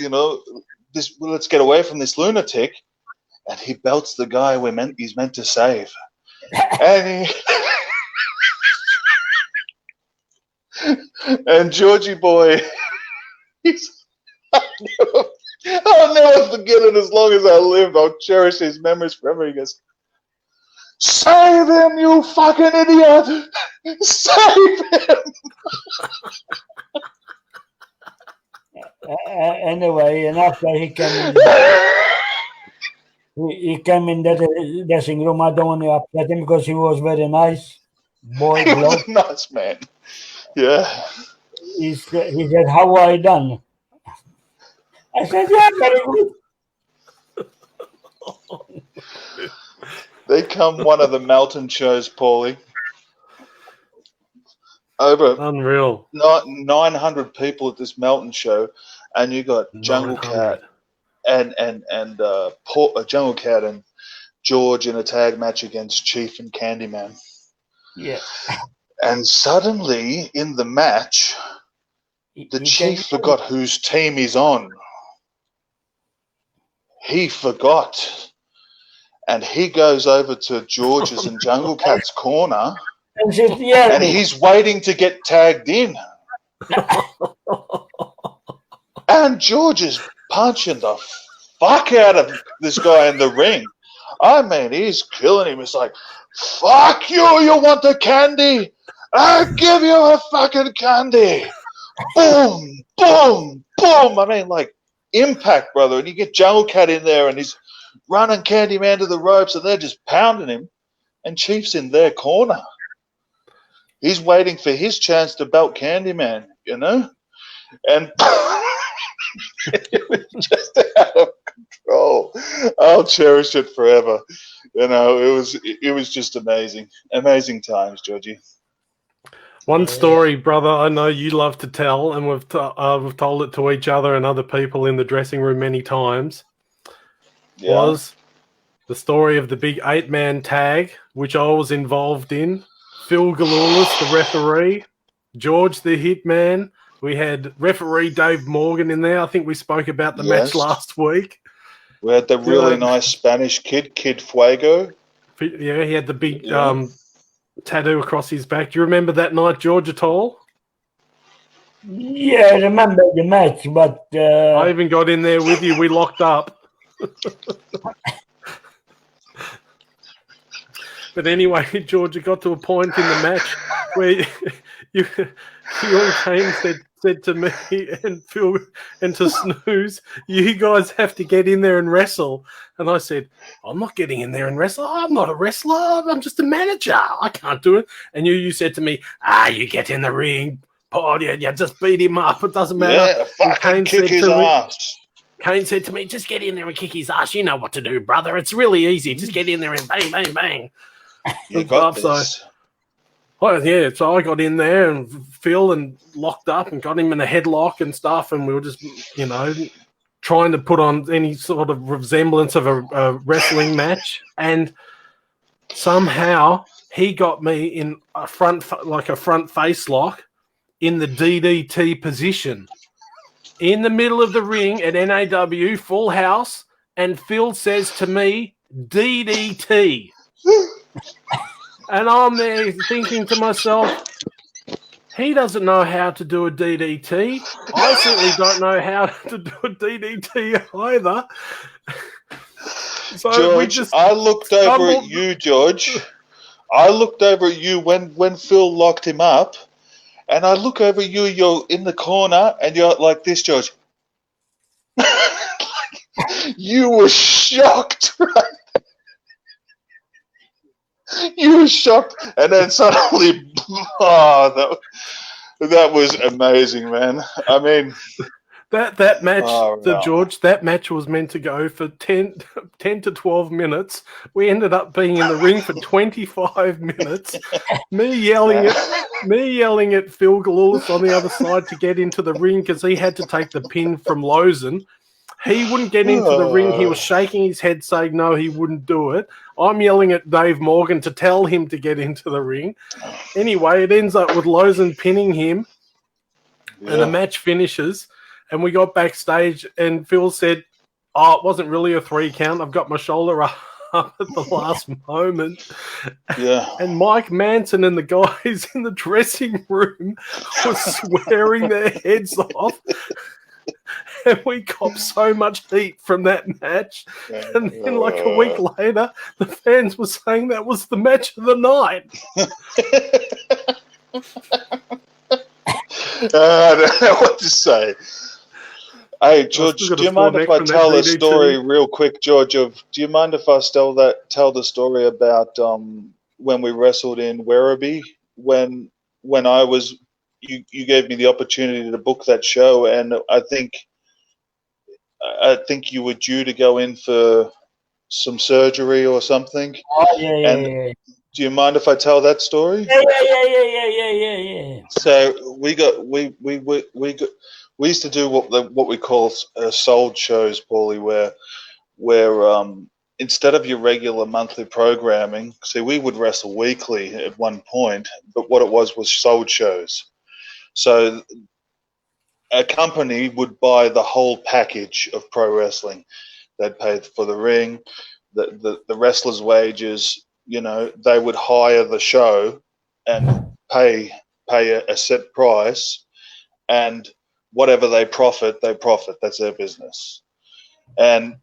S2: let's get away from this lunatic. And he belts the guy he's meant to save. And and Georgie boy, I'll never forget it as long as I live. I'll cherish his memories forever. He goes, save him, you fucking idiot! Save him!
S5: Anyway, and after he came in that dressing room. I don't want to upset him because he was very nice boy.
S2: He was a nice man. Yeah.
S5: He said, how are I done? I said, yeah, very good.
S2: They come one of the Melton shows, Paulie. Over
S1: unreal
S2: 900 people at this Melton show, and you got Jungle Cat and Jungle Cat and George in a tag match against Chief and Candyman.
S5: Yeah.
S2: And suddenly in the match, the Chief forgot whose team he's on. He forgot, and he goes over to George's and Jungle Cat's corner. And he's waiting to get tagged in. And George is punching the fuck out of this guy in the ring. I mean, he's killing him. It's like, fuck you want the candy? I'll give you a fucking candy. Boom, boom, boom. I mean, like, impact, brother. And you get Jungle Cat in there, and he's running Candyman to the ropes, and they're just pounding him. And Chief's in their corner. He's waiting for his chance to belt Candyman, And it was just out of control. I'll cherish it forever. It was just amazing. Amazing times, Georgie.
S1: One story, brother, I know you love to tell, and we've told it to each other and other people in the dressing room many times, was the story of the big 8-man tag, which I was involved in. Phil Galulis, the referee, George the Hitman. We had referee Dave Morgan in there. I think we spoke about the match last week.
S2: We had the really nice Spanish kid Fuego.
S1: Yeah, he had the big tattoo across his back. Do you remember that night, George, at all?
S5: Yeah, I remember the match, but
S1: I even got in there with you. We locked up. But anyway, George, it got to a point in the match where you all came said to me and Phil and to Snooze, you guys have to get in there and wrestle. And I said, I'm not getting in there and wrestle. I'm not a wrestler. I'm just a manager. I can't do it. And you said to me, you get in the ring. Oh, yeah, just beat him up. It doesn't matter.
S2: Yeah, fucking kick his ass.
S1: Kane said to me, just get in there and kick his ass. You know what to do, brother. It's really easy. Just get in there and bang, bang, bang.
S2: You got this.
S1: So I got in there and Phil and locked up and got him in a headlock and stuff. And we were just, trying to put on any sort of resemblance of a wrestling match. And somehow he got me in a front face lock in the DDT position in the middle of the ring at NAW, full house. And Phil says to me, DDT. And I'm there thinking to myself, he doesn't know how to do a DDT. I certainly don't know how to do a DDT either. So
S2: George, I looked over at you, George. I looked over at you when Phil locked him up, and I look over at you, you're in the corner, and you're like this, George. You were shocked, right? You were shocked, and then suddenly, that was amazing, man. I mean,
S1: that match, George, that match was meant to go for 10 to 12 minutes. We ended up being in the ring for 25 minutes. Me yelling at Phil Galulis on the other side to get into the ring because he had to take the pin from Lozen. He wouldn't get into the ring. He was shaking his head saying no, he wouldn't do it. I'm yelling at Dave Morgan to tell him to get into the ring. Anyway, it ends up with Lozen pinning him, and the match finishes. And we got backstage, and Phil said, it wasn't really a 3 count. I've got my shoulder up at the last moment.
S2: Yeah.
S1: And Mike Manson and the guys in the dressing room were swearing their heads off. And we copped so much heat from that match. And then like a week later, the fans were saying that was the match of the night.
S2: I don't know what to say. Hey, George, do you mind if I tell a story real quick, George? Do you mind if I tell the story about when we wrestled in Werribee? When I was, you gave me the opportunity to book that show, and I think you were due to go in for some surgery or something.
S5: Oh yeah.
S2: Do you mind if I tell that story?
S5: Yeah.
S2: So we used to do what we call sold shows, Paulie, where instead of your regular monthly programming, see, we would wrestle weekly at one point, but what it was sold shows. So a company would buy the whole package of pro wrestling. They'd pay for the ring, the wrestlers' wages. They would hire the show and pay a set price, and whatever they profit. That's their business. And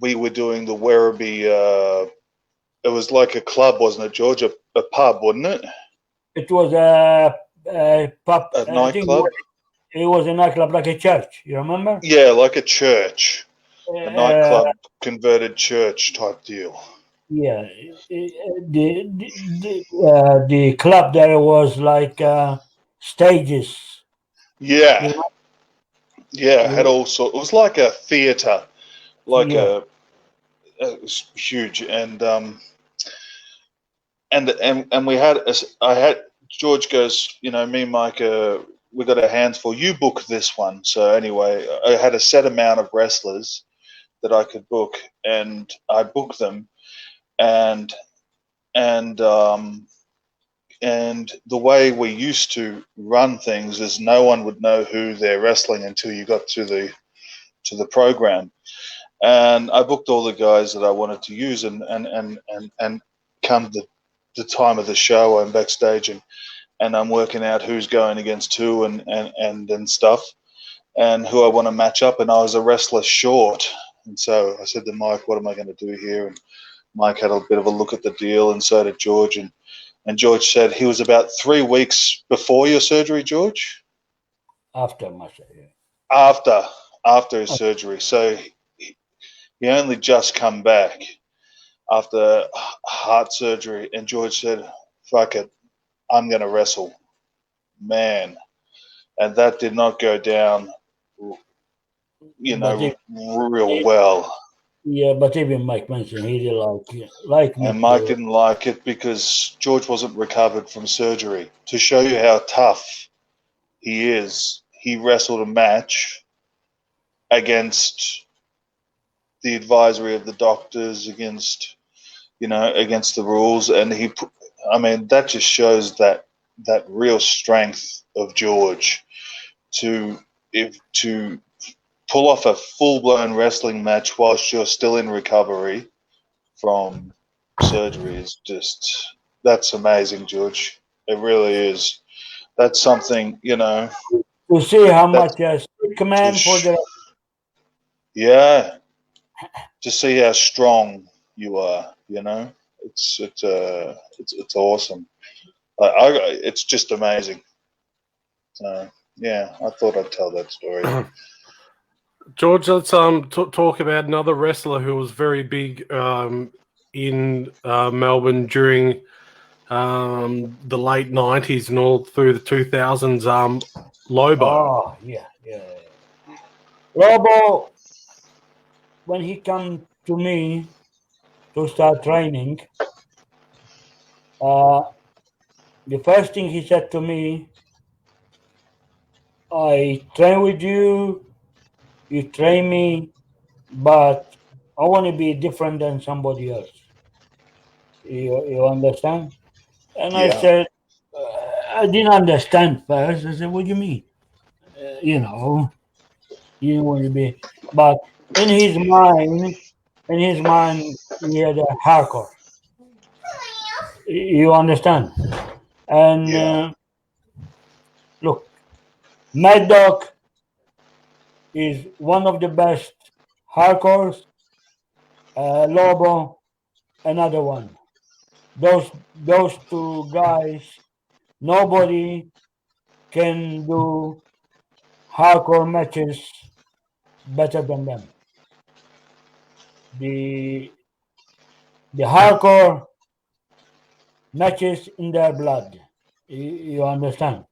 S2: we were doing the Werribee. It was like a club, wasn't it, George? A pub, wasn't it?
S5: It was a pub.
S2: A nightclub.
S5: It was a nightclub, like a church. You remember?
S2: Yeah, like a church, a nightclub, converted church type deal.
S5: Yeah, the club there was like stages.
S2: Yeah, it had all sorts. It was like a theater, it was huge, and we had. George goes, me and Mike, we got our hands full. You book this one. So anyway, I had a set amount of wrestlers that I could book, and I booked them, and the way we used to run things is no one would know who they're wrestling until you got to the program. And I booked all the guys that I wanted to use, and come the time of the show, I'm backstage and I'm working out who's going against who and stuff, and who I want to match up. And I was a wrestler short, and so I said to Mike, "What am I going to do here?" And Mike had a bit of a look at the deal, and so did George. And George said he was about 3 weeks before your surgery, George.
S5: After my surgery.
S2: After his surgery, so he only just come back after heart surgery, and George said, "Fuck it, I'm going to wrestle." Man, and that did not go down, real well.
S5: Yeah, but even Mike mentioned he didn't like me.
S2: And Mike didn't like it because George wasn't recovered from surgery. To show you how tough he is, he wrestled a match against the advisory of the doctors, against the rules, and that just shows that real strength of George to pull off a full-blown wrestling match whilst you're still in recovery from surgery is that's amazing, George. It really is. That's something,
S5: To see how much a sick man for the...
S2: Yeah. To see how strong you are, it's awesome. It's just amazing. So yeah, I thought I'd tell that story.
S1: George, let's talk about another wrestler who was very big in Melbourne during the late 90s and all through the 2000s, Lobo.
S5: Oh, yeah. Lobo, when he come to me to start training, the first thing he said to me, "I train with you, you train me, but I want to be different than somebody else." You understand? And I said, I didn't understand first. I said, "What do you mean?" You didn't want to be, but in his mind, he had a hardcore. You understand? And look, Mad Dog is one of the best hardcores. Lobo, another one. Those two guys, nobody can do hardcore matches better than them. The hardcore matches in their blood. You understand?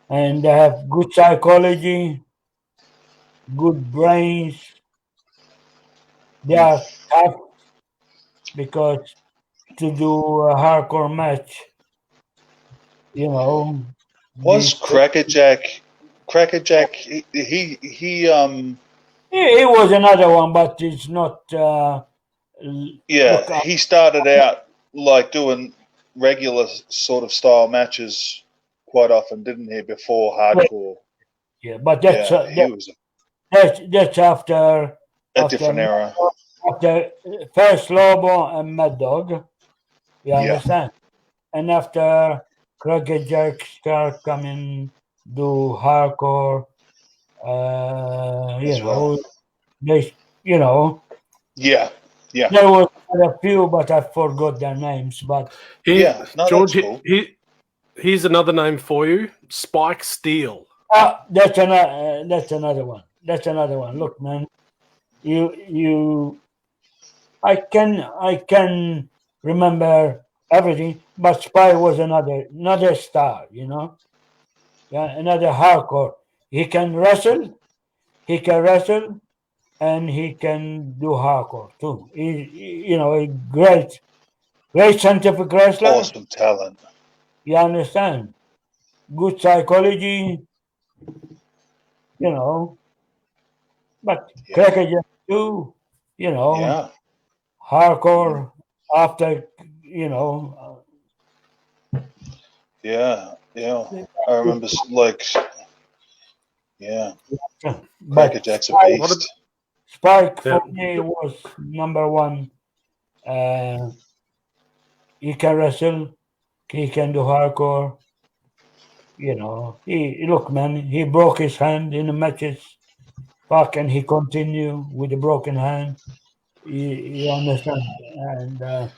S5: And they have good psychology, good brains. They are tough because to do a hardcore match,
S2: Was Crackerjack?
S5: He was another one, but it's not.
S2: He started out like doing regular sort of style matches quite often, didn't he? Before hardcore.
S5: Yeah, but that's after
S2: a different era.
S5: After first Lobo and Mad Dog, you understand, and after Crackerjack start coming do hardcore. There was a few, but I forgot their names. But
S1: George, here's another name for you: Spike Steele.
S5: That's another one. That's another one. Look, man, I can remember everything, but Spike was another star. Another hardcore. He can wrestle, and he can do hardcore too. A great scientific wrestler.
S2: Awesome talent.
S5: You understand? Good psychology. But Crackerjack too. Hardcore after.
S2: I remember Crackerjack's a beast.
S5: Spike for me was number one. he can wrestle, he can do hardcore. You know, look, man, he broke his hand in the matches. Fucking, he continued with the broken hand. You understand? And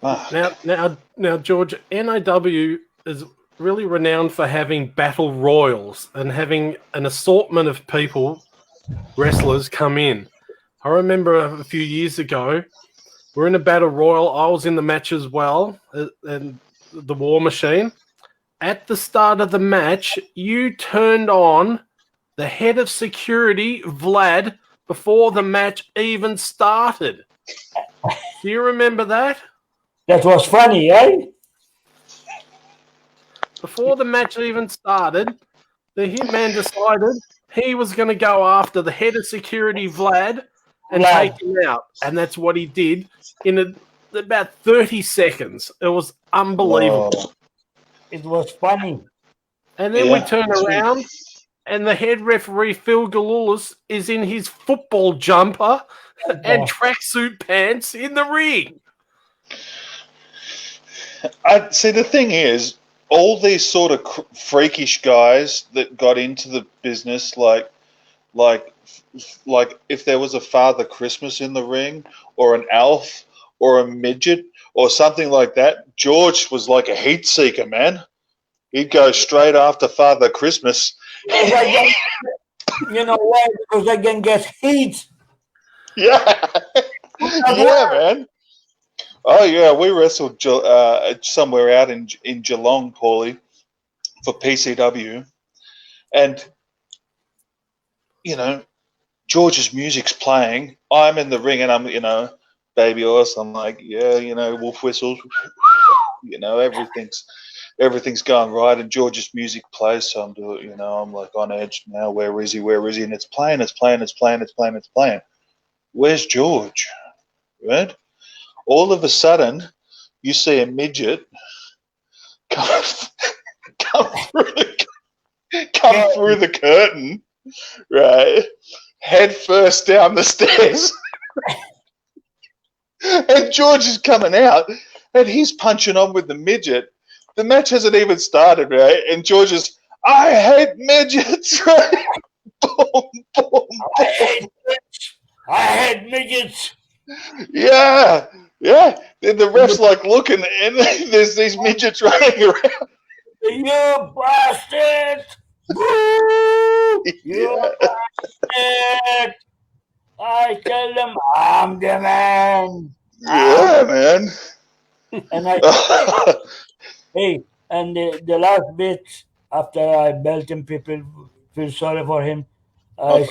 S1: Now, George, NAW is really renowned for having battle royals and having an assortment of people, wrestlers, come in. I remember a few years ago, we're in a battle royal. I was in the match as well, and the War Machine. At the start of the match, you turned on the head of security, Vlad, before the match even started. Do you remember that?
S5: that was funny, eh?
S1: Before the match even started, the Hitman decided he was going to go after the head of security, Vlad, and take him out. And that's what he did in about 30 seconds. It was unbelievable.
S2: Whoa.
S5: It was funny.
S1: And then we turn around, and the head referee, Phil Galulis, is in his football jumper and tracksuit pants in the ring.
S2: See, the thing is, all these sort of freakish guys that got into the business, like if there was a Father Christmas in the ring, or an Alf, or a midget, or something like that, George was like a heat seeker, man. He'd go straight after Father Christmas.
S5: You know why? Because they can get heat.
S2: Yeah. Yeah, man. Oh, yeah, we wrestled somewhere out in Geelong, Paulie, for PCW. And, you know, George's music's playing. I'm in the ring and I'm, you know, baby horse. I'm like, yeah, you know, wolf whistles. You know, everything's going right. And George's music plays. So I'm doing, you know, I'm like on edge now. Where is he? Where is he? And it's playing. Where's George? Right? All of a sudden, you see a midget come through the curtain, right? Head first down the stairs. And George is coming out, and he's punching on with the midget. The match hasn't even started, right? And George is, I hate midgets, right? Boom, boom,
S5: I hate midgets.
S2: Yeah. Then the ref's like looking, and there's these midgets running around.
S5: You bastard! Woo! You bastard! I tell them I'm the man.
S2: Yeah, man.
S5: And and the last bit after I belt him, people feel sorry for him. I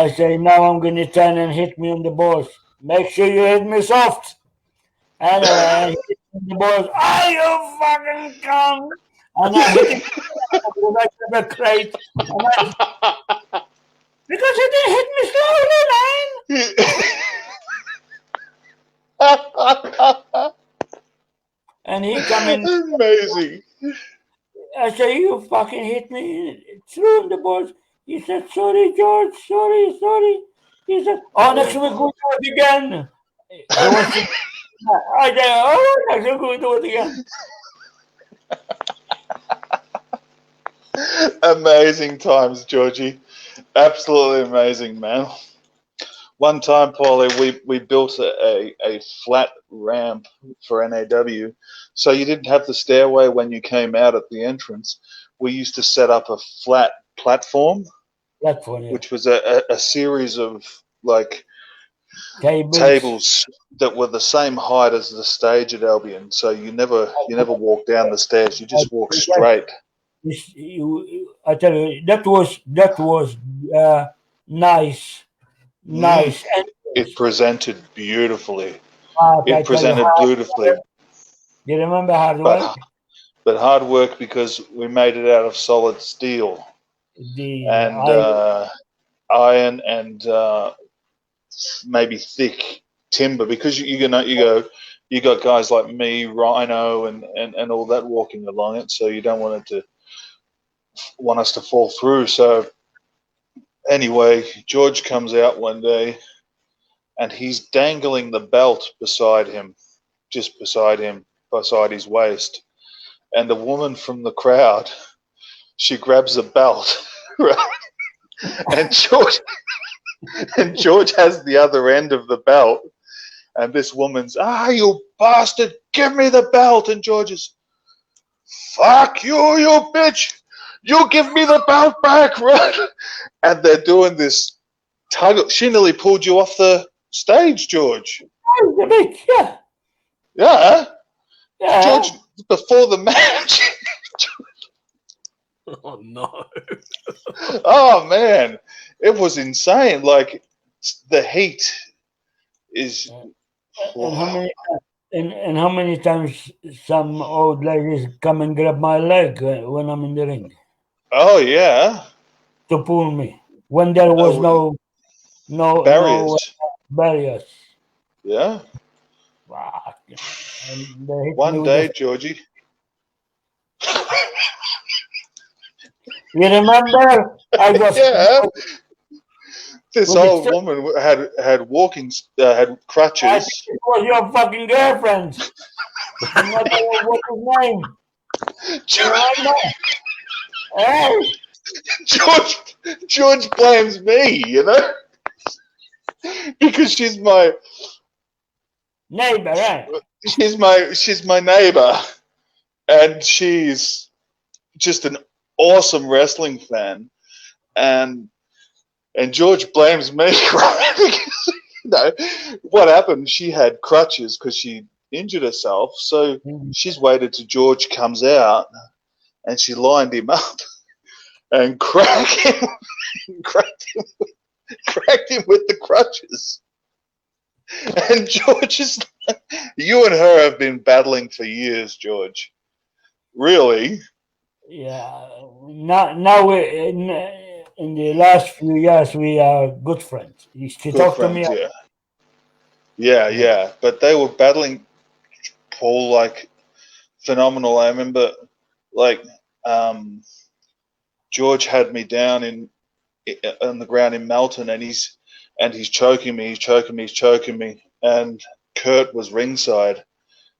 S5: say now I'm gonna turn and hit me on the balls. Make sure you hit me soft. And I hit the balls. Are you fucking come? And I hit him like the crate. Because he didn't hit me slowly, man. And he come in.
S2: Amazing.
S5: I say, you fucking hit me. Threw him the balls. He said, sorry, George. Sorry. He said, oh, next week we'll do it again. I said, oh, next week we'll do it again.
S2: Amazing times, Georgie. Absolutely amazing, man. One time, Paulie, we built a flat ramp for NAW, so you didn't have the stairway when you came out at the entrance. We used to set up a flat platform, which was a series of like tables that were the same height as the stage at Albion. So you never walk down the stairs; you just walk straight.
S5: I tell you, that was nice. Nice.
S2: It presented beautifully. It presented beautifully.
S5: You remember hard work?
S2: But hard work because we made it out of solid steel and iron and maybe thick timber. Because you got guys like me, Rhino, and all that walking along it. So you don't want us to fall through. So. Anyway, George comes out one day and he's dangling the belt beside him. just beside him, beside his waist. And the woman from the crowd, she grabs a belt, right? And George has the other end of the belt. And this woman's, you bastard, give me the belt. And George is, fuck you, you bitch. You give me the belt back, right? And they're doing this tug. She nearly pulled you off the stage, George.
S5: Yeah.
S2: Yeah.
S5: Yeah.
S2: George, before the match.
S1: Oh, no.
S2: Oh, man. It was insane. Like, the heat is...
S5: And how many times some old ladies come and grab my leg when I'm in the ring
S2: Oh, yeah.
S5: to pull me when there was no barriers.
S2: Yeah.
S5: Wow. And they hit me
S2: One
S5: with
S2: day, Georgie.
S5: You remember? I was
S2: Yeah. This old woman had walking had crutches.
S5: It was your fucking girlfriend. What's his name? Hey.
S2: George blames me, you know, because she's my
S5: neighbor, right?
S2: She's my neighbor, and she's just an awesome wrestling fan, and George blames me, right? Because, you know, what happened? She had crutches because she injured herself, so she's waited till George comes out, and she lined him up and cracked him with the crutches. And George is, you and her have been battling for years, George. Really?
S5: Yeah. Now we in the last few years we are good friends. She talked to me.
S2: Yeah. But they were battling, Paul, like phenomenal. I remember, like, George had me down on the ground in Melton, and he's choking me, and Kurt was ringside,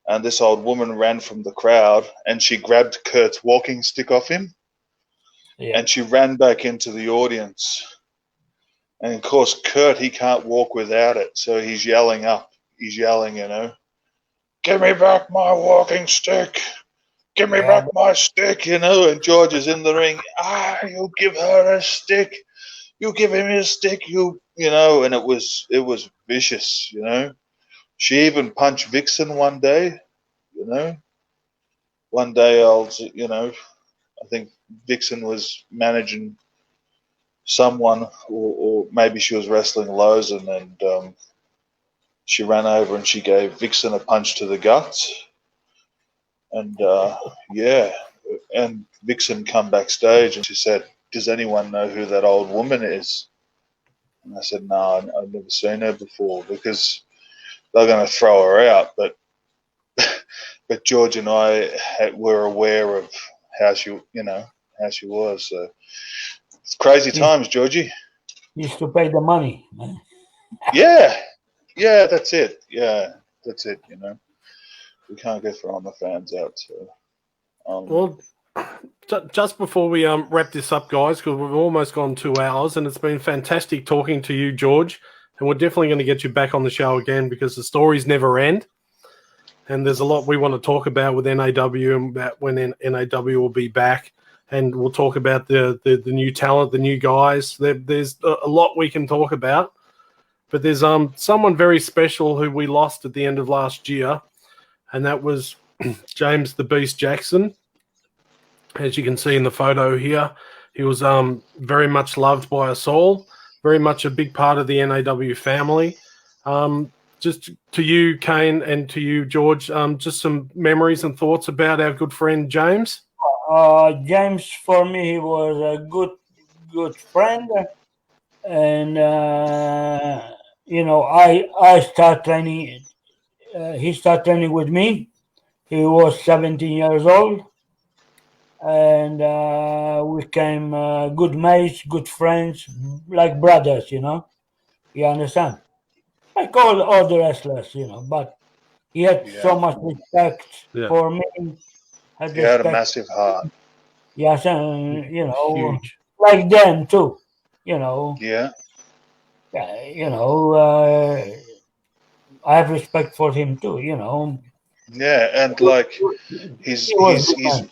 S2: and this old woman ran from the crowd, and she grabbed Kurt's walking stick off him, and she ran back into the audience, and of course Kurt, he can't walk without it, so he's yelling, you know, give me back my walking stick. Give me back my stick, you know, and George is in the ring. You give her a stick. You give him his stick, you know, and it was vicious, you know. She even punched Vixen one day, you know. One day I think Vixen was managing someone, or maybe she was wrestling Lozen, and she ran over and she gave Vixen a punch to the guts. And and Vixen come backstage and she said, does anyone know who that old woman is? And I said, no, I've never seen her before, because they're going to throw her out. But George and I were aware of how she was. So it's crazy times, Georgie.
S5: Used to pay the money, man.
S2: Yeah, that's it. Yeah, that's it, you know. We can't get throwing the fans out. So,
S1: well, just before we wrap this up, guys, because we've almost gone 2 hours, and it's been fantastic talking to you, George. And we're definitely going to get you back on the show again, because the stories never end. And there's a lot we want to talk about with NAW, and about when NAW will be back. And we'll talk about the new talent, the new guys. There's a lot we can talk about. But there's someone very special who we lost at the end of last year, and that was James the Beast Jackson. As you can see in the photo here, he was very much loved by us all, very much a big part of the NAW family. Just to you, Kane, and to you, George, just some memories and thoughts about our good friend James.
S5: James, for me, he was a good friend, and you know, I start training. He started training with me. He was 17 years old, and we became good mates, good friends, like brothers, you know. You understand? Like all the wrestlers, you know. But He had
S2: Yeah.
S5: so much respect
S1: Yeah.
S5: for me.
S2: He had a massive heart.
S5: Yes, and
S1: Huge.
S5: like them too. You know,
S2: Yeah.
S5: I have respect for him too.
S2: Yeah, and like
S5: He was good man.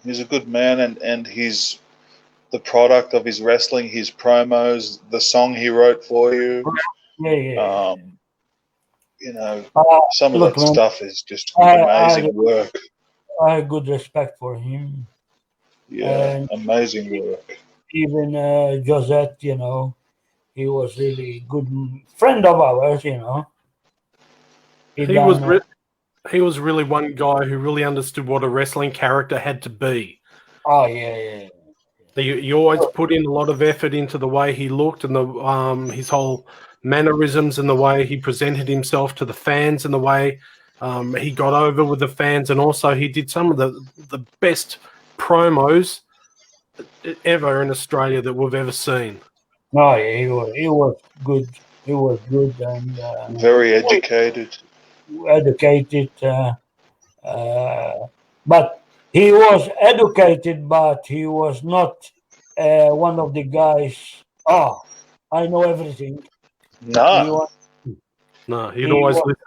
S2: he's a good man, and he's the product of his wrestling, his promos, the song he wrote for you.
S5: Yeah.
S2: Some of
S5: Look,
S2: that
S5: man,
S2: stuff is just
S5: I
S2: amazing work.
S5: had good respect for him.
S2: Yeah,
S5: And
S2: amazing work.
S5: even Josette, he was really good friend of ours.
S1: He was really one guy who really understood what a wrestling character had to be.
S5: Oh yeah.
S1: He always put in a lot of effort into the way he looked and his whole mannerisms and the way he presented himself to the fans and the way he got over with the fans, and also he did some of the best promos ever in Australia that we've ever seen.
S5: No, yeah, he was good. He was good and
S2: Very educated.
S5: educated. But he was educated, but he was not one of the guys. Oh, I know everything.
S2: Nah.
S1: No, he'd
S5: He
S1: always
S5: was
S1: listen.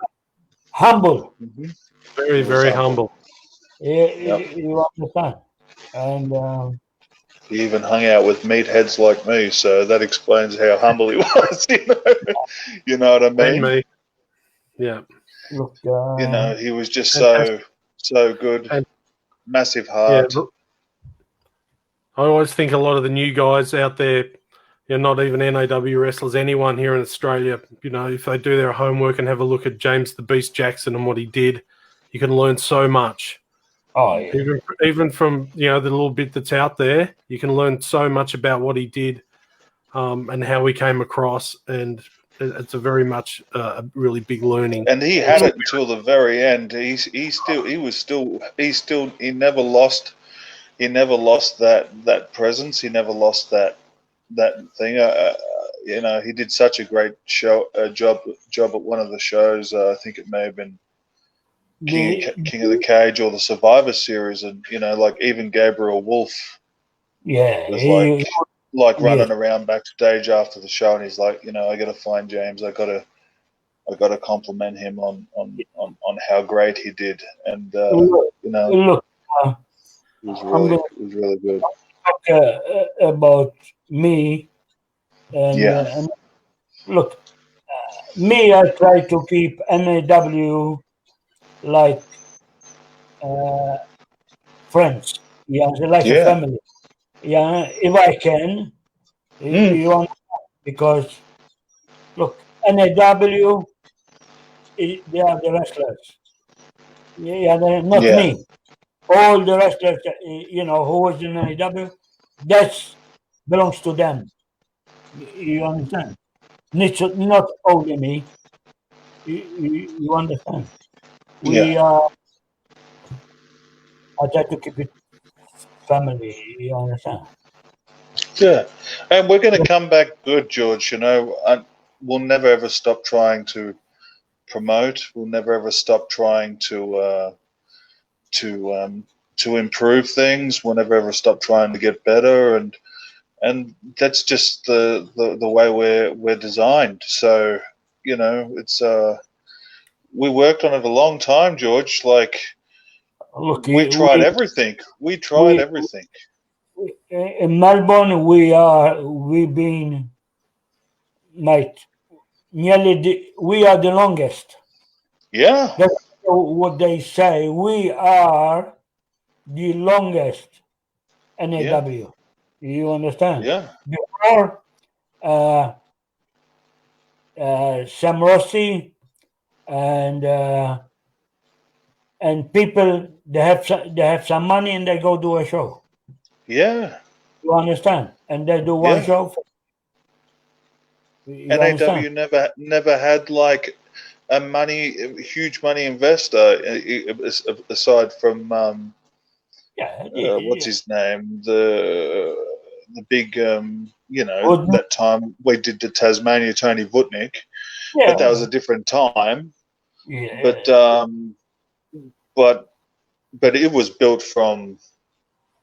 S5: humble.
S1: Very,
S2: He was
S1: very
S2: humble.
S1: humble.
S5: You understand? And
S2: He even hung out with meatheads like me, so that explains how humble he was. You know what I mean?
S1: And me. Yeah.
S5: look,
S2: He was just so good.
S1: And-
S2: Massive
S1: Yeah.
S2: heart.
S1: I always think a lot of the new guys out there, not even NAW wrestlers, anyone here in Australia, if they do their homework and have a look at James the Beast Jackson and what he did, you can learn so much.
S5: oh yeah.
S1: Even from the little bit that's out there, you can learn so much about what he did and how he came across, and it's a very much a really big learning.
S2: And he had it until the very end. He never lost that presence. He never lost that thing. He did such a great job at one of the shows. I think it may have been King of the Cage or the Survivor Series, and like even Gabriel Wolf was like running around backstage after the show, and he's like, I got to find James. I got to compliment him on how great he did, and
S5: Look,
S2: it was really good.
S5: talk about me and look, me, I try to keep NAW like friends, like a family. If I can, because look, NAW, they are the wrestlers. They're not me. All the wrestlers, who was in NAW, that belongs to them. You understand? Not only me. You understand? We are. I try to keep it family. You understand?
S2: Yeah, and we're going to come back good, George. We'll never ever stop trying to promote. We'll never ever stop trying to improve things. We'll never ever stop trying to get better, and that's just the way we're designed. So it's we worked on it a long time, George. Like,
S5: look,
S2: we tried everything. We tried everything.
S5: In Melbourne, we've been, mate, we are the longest.
S2: Yeah.
S5: That's what they say. We are the longest NAW. You understand?
S2: Yeah.
S5: Before Sam Rossi and people, they have some money and they go do a show.
S2: Yeah.
S5: You understand? And they do one show. You
S2: NAW
S5: understand?
S2: never had like a huge money investor aside from what's his name, the big that time we did the Tasmania, Tony Vutnik, but that was a different time.
S5: Yeah.
S2: But it was built from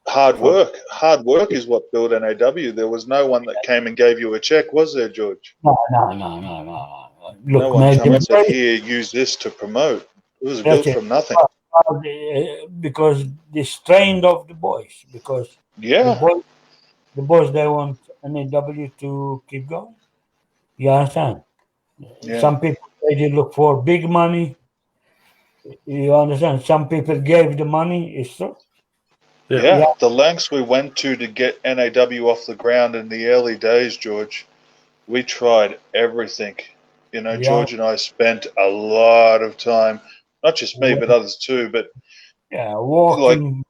S2: hard work. Hard work is what built NAW. There was no one that came and gave you a check, was there, George?
S5: No.
S2: No
S5: Look,
S2: one
S5: man,
S2: came and said, "Here, use this to promote." It was built from nothing.
S5: because the strength of the boys, because
S2: Yeah,
S5: the boys they want NAW to keep going. You understand?
S2: yeah.
S5: Some people they look for big money. You understand? Some people gave the money. It's true.
S2: Yeah, the lengths we went to get NAW off the ground in the early days, George, we tried everything. You know, George and I spent a lot of time, not just me, but others too. But
S5: walking.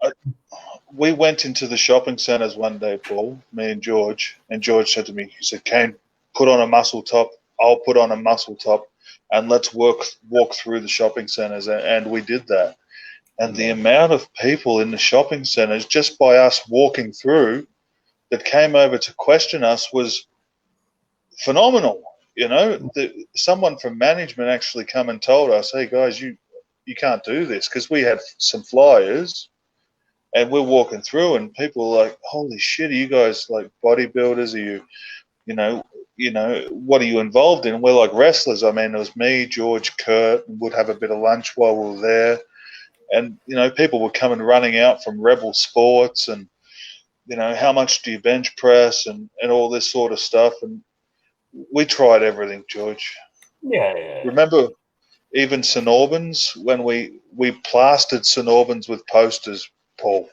S2: We went into the shopping centres one day, Paul, me and George said to me, he said, "Kane, put on a muscle top. I'll put on a muscle top, and let's walk through the shopping centres." And we did that. And the amount of people in the shopping centres, just by us walking through, that came over to question us was phenomenal. You know, someone from management actually come and told us, "Hey guys, you can't do this," because we had some flyers, and we're walking through, and people were like, "Holy shit, are you guys like bodybuilders? Are you know, what are you involved in?" And we're like wrestlers. I mean, it was me, George, Kurt, and we'd have a bit of lunch while we were there. And, people were coming running out from Rebel Sports and, how much do you bench press and all this sort of stuff. And we tried everything, George.
S5: Yeah.
S2: Remember even St. Albans when we plastered St. Albans with posters, Paul?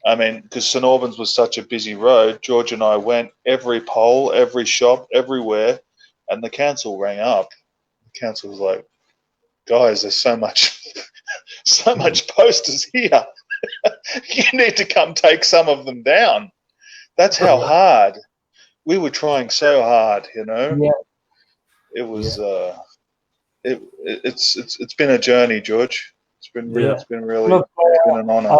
S2: I mean, because St. Albans was such a busy road, George and I went every pole, every shop, everywhere, and the council rang up. The council was like, "Guys, there's so much posters here. You need to come take some of them down." That's how hard we were trying. So hard,
S5: Yeah.
S2: It was. It's been a journey, George. It's been really.
S5: Yeah.
S2: It's been really.
S5: Look,
S2: it's been an honor.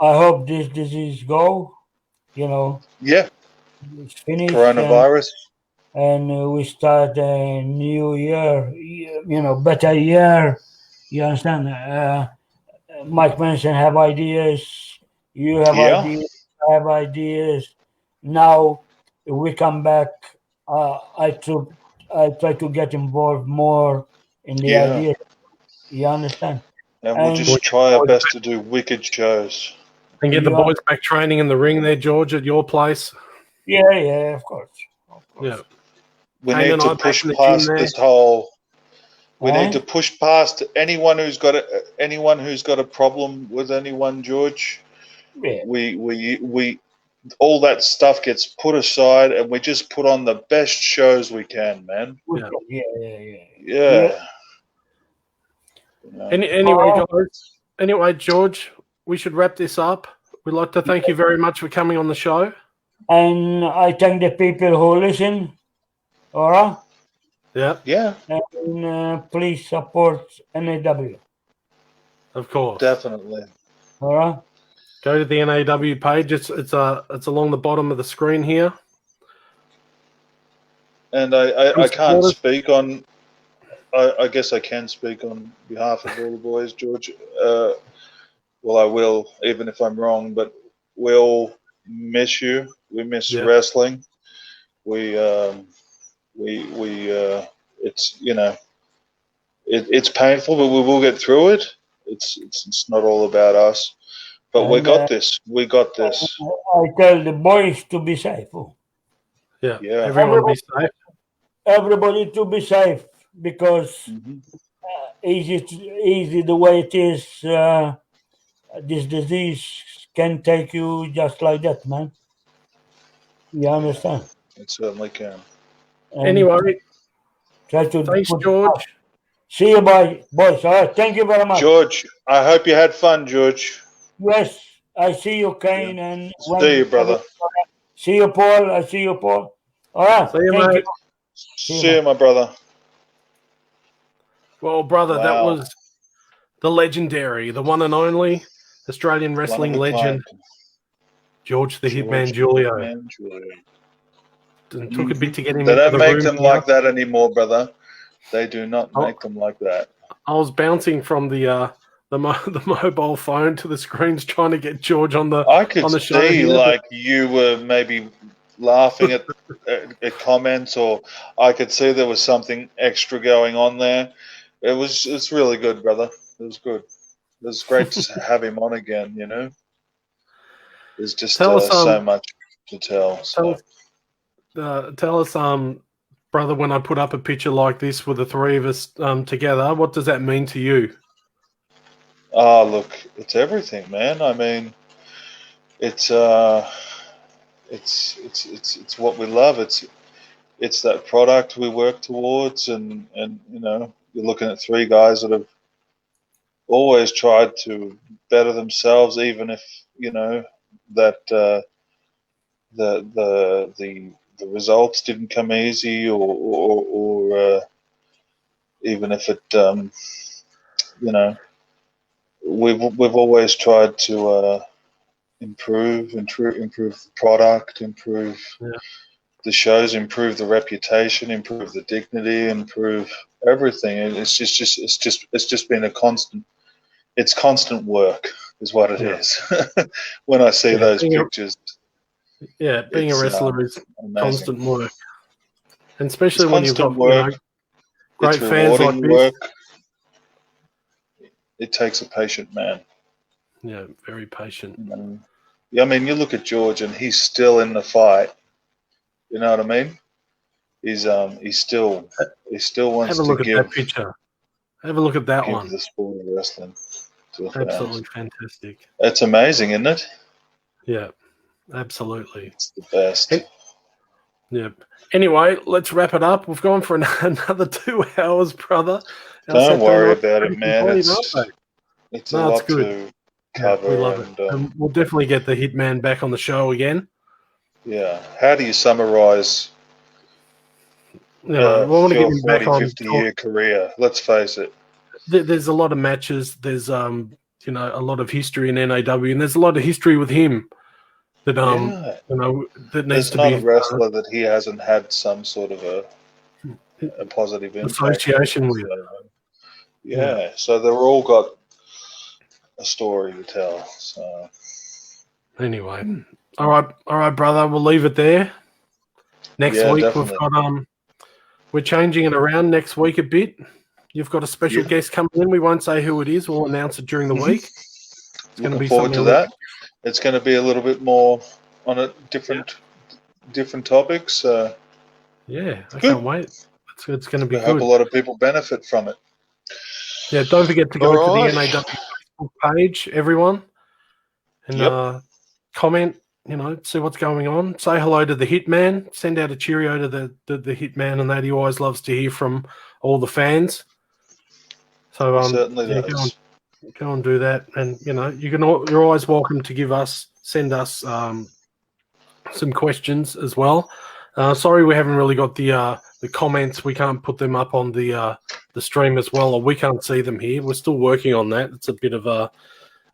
S5: I hope this disease go.
S2: Yeah.
S5: It's finished.
S2: Coronavirus.
S5: And we start a new year. Better year. You understand? Mike Manson have ideas. You have ideas. I have ideas. Now we come back. I try to get involved more in the idea. You understand?
S2: And we'll just try our best to do wicked shows.
S1: And get the boys back training in the ring there, George, at your place.
S5: Yeah, of course.
S1: Yeah.
S2: We need to push past this whole. We need to push past anyone who's got a problem with anyone, George.
S5: Yeah.
S2: We all that stuff gets put aside, and we just put on the best shows we can, man.
S5: Yeah.
S1: Anyway, George, we should wrap this up. We'd like to thank you very much for coming on the show.
S5: And I thank the people who listen. All right?
S2: Yeah.
S5: And please support NAW.
S1: Of course.
S2: Definitely.
S5: All right?
S1: Go to the NAW page. It's along the bottom of the screen here.
S2: And I can't speak on. I guess I can speak on behalf of all the boys, George. Well, I will, even if I'm wrong. But we'll miss you. We miss wrestling. It's it's painful, but we will get through it. It's not all about us. But we got this. We got this.
S5: I tell the boys to be safe.
S1: Yeah. Everyone be safe.
S5: Everybody to be safe because easy the way it is. This disease can take you just like that, man. You understand?
S2: It certainly can.
S5: And
S1: anyway,
S5: thanks,
S1: George.
S5: See you, boys. All right, thank you very much,
S2: George. I hope you had fun, George.
S5: Yes, I see you, Kane, and
S2: see you, brother.
S5: See you, Paul. I see you, Paul. All right,
S1: see you, mate.
S2: See you, my brother.
S1: Well, brother, that was the legendary, the one and only Australian wrestling legend, George the Hitman Julio. It took a bit to get him.
S2: They don't make them like that anymore, brother. They do not make them like that.
S1: I was bouncing from the mobile phone to the screens trying to get George on the
S2: I could
S1: on the show
S2: see
S1: here, but-
S2: like you were maybe laughing at comments, or I could see there was something extra going on there. It's really good, brother. It was good. It was great to have him on again. You know, there's just
S1: Tell us,
S2: so much to tell. So.
S1: Tell us, brother, when I put up a picture like this with the three of us together, what does that mean to you?
S2: Oh, look, it's everything, man. I mean, it's what we love. It's that product we work towards, and you know, you're looking at three guys that have always tried to better themselves, even if you know that the results didn't come easy, or even if it you know, we've always tried to improve the product, improve the shows, improve the reputation, improve the dignity, improve everything. And it's just been a constant. It's constant work, is what it is. When I see those pictures,
S1: being a wrestler is
S2: amazing.
S1: constant work, and especially
S2: It's
S1: when you've got
S2: constant work.
S1: Great
S2: It's
S1: fans like
S2: rewarding
S1: this.
S2: work. It takes a patient man.
S1: Yeah, very patient.
S2: Yeah, I mean, you look at George, and he's still in the fight. You know what I mean? He still wants
S1: Have a look
S2: to
S1: at that picture. Have a look at that one.
S2: The sport of wrestling to the fans.
S1: Absolutely fantastic.
S2: It's amazing, isn't it?
S1: Yeah, absolutely.
S2: It's the best.
S1: Yeah. Anyway, let's wrap it up. We've gone for another 2 hours, brother.
S2: Don't worry about it, man. It's a lot
S1: good.
S2: to cover.
S1: We love it. And we'll definitely get the Hitman back on the show again.
S2: Yeah. How do you summarize
S1: your
S2: 40, 50-year career? Let's face it.
S1: There's a lot of matches. There's a lot of history in NAW, and there's a lot of history with him that that needs to be.
S2: There's not a wrestler that he hasn't had some sort of a positive impact
S1: association with.
S2: So they've all got a story to tell. So
S1: anyway, all right, brother. We'll leave it there. Next week
S2: definitely.
S1: we've got we're changing it around next week a bit. You've got a special guest coming in. We won't say who it is. We'll announce it during the week. It's going to be
S2: forward to that. It's going to be a little bit more on a different topics.
S1: I can't wait. It's going to be
S2: I hope a lot of people benefit from it.
S1: Yeah, don't forget to go to the NAW Facebook page, everyone, and comment. See what's going on. Say hello to the Hitman. Send out a cheerio to the Hitman, and that he always loves to hear from all the fans. So
S2: certainly does.
S1: Go and do that, and you're always welcome to send us some questions as well. Sorry, we haven't really got the comments. We can't put them up on the stream as well, or we can't see them here. We're still working on that. It's a bit of a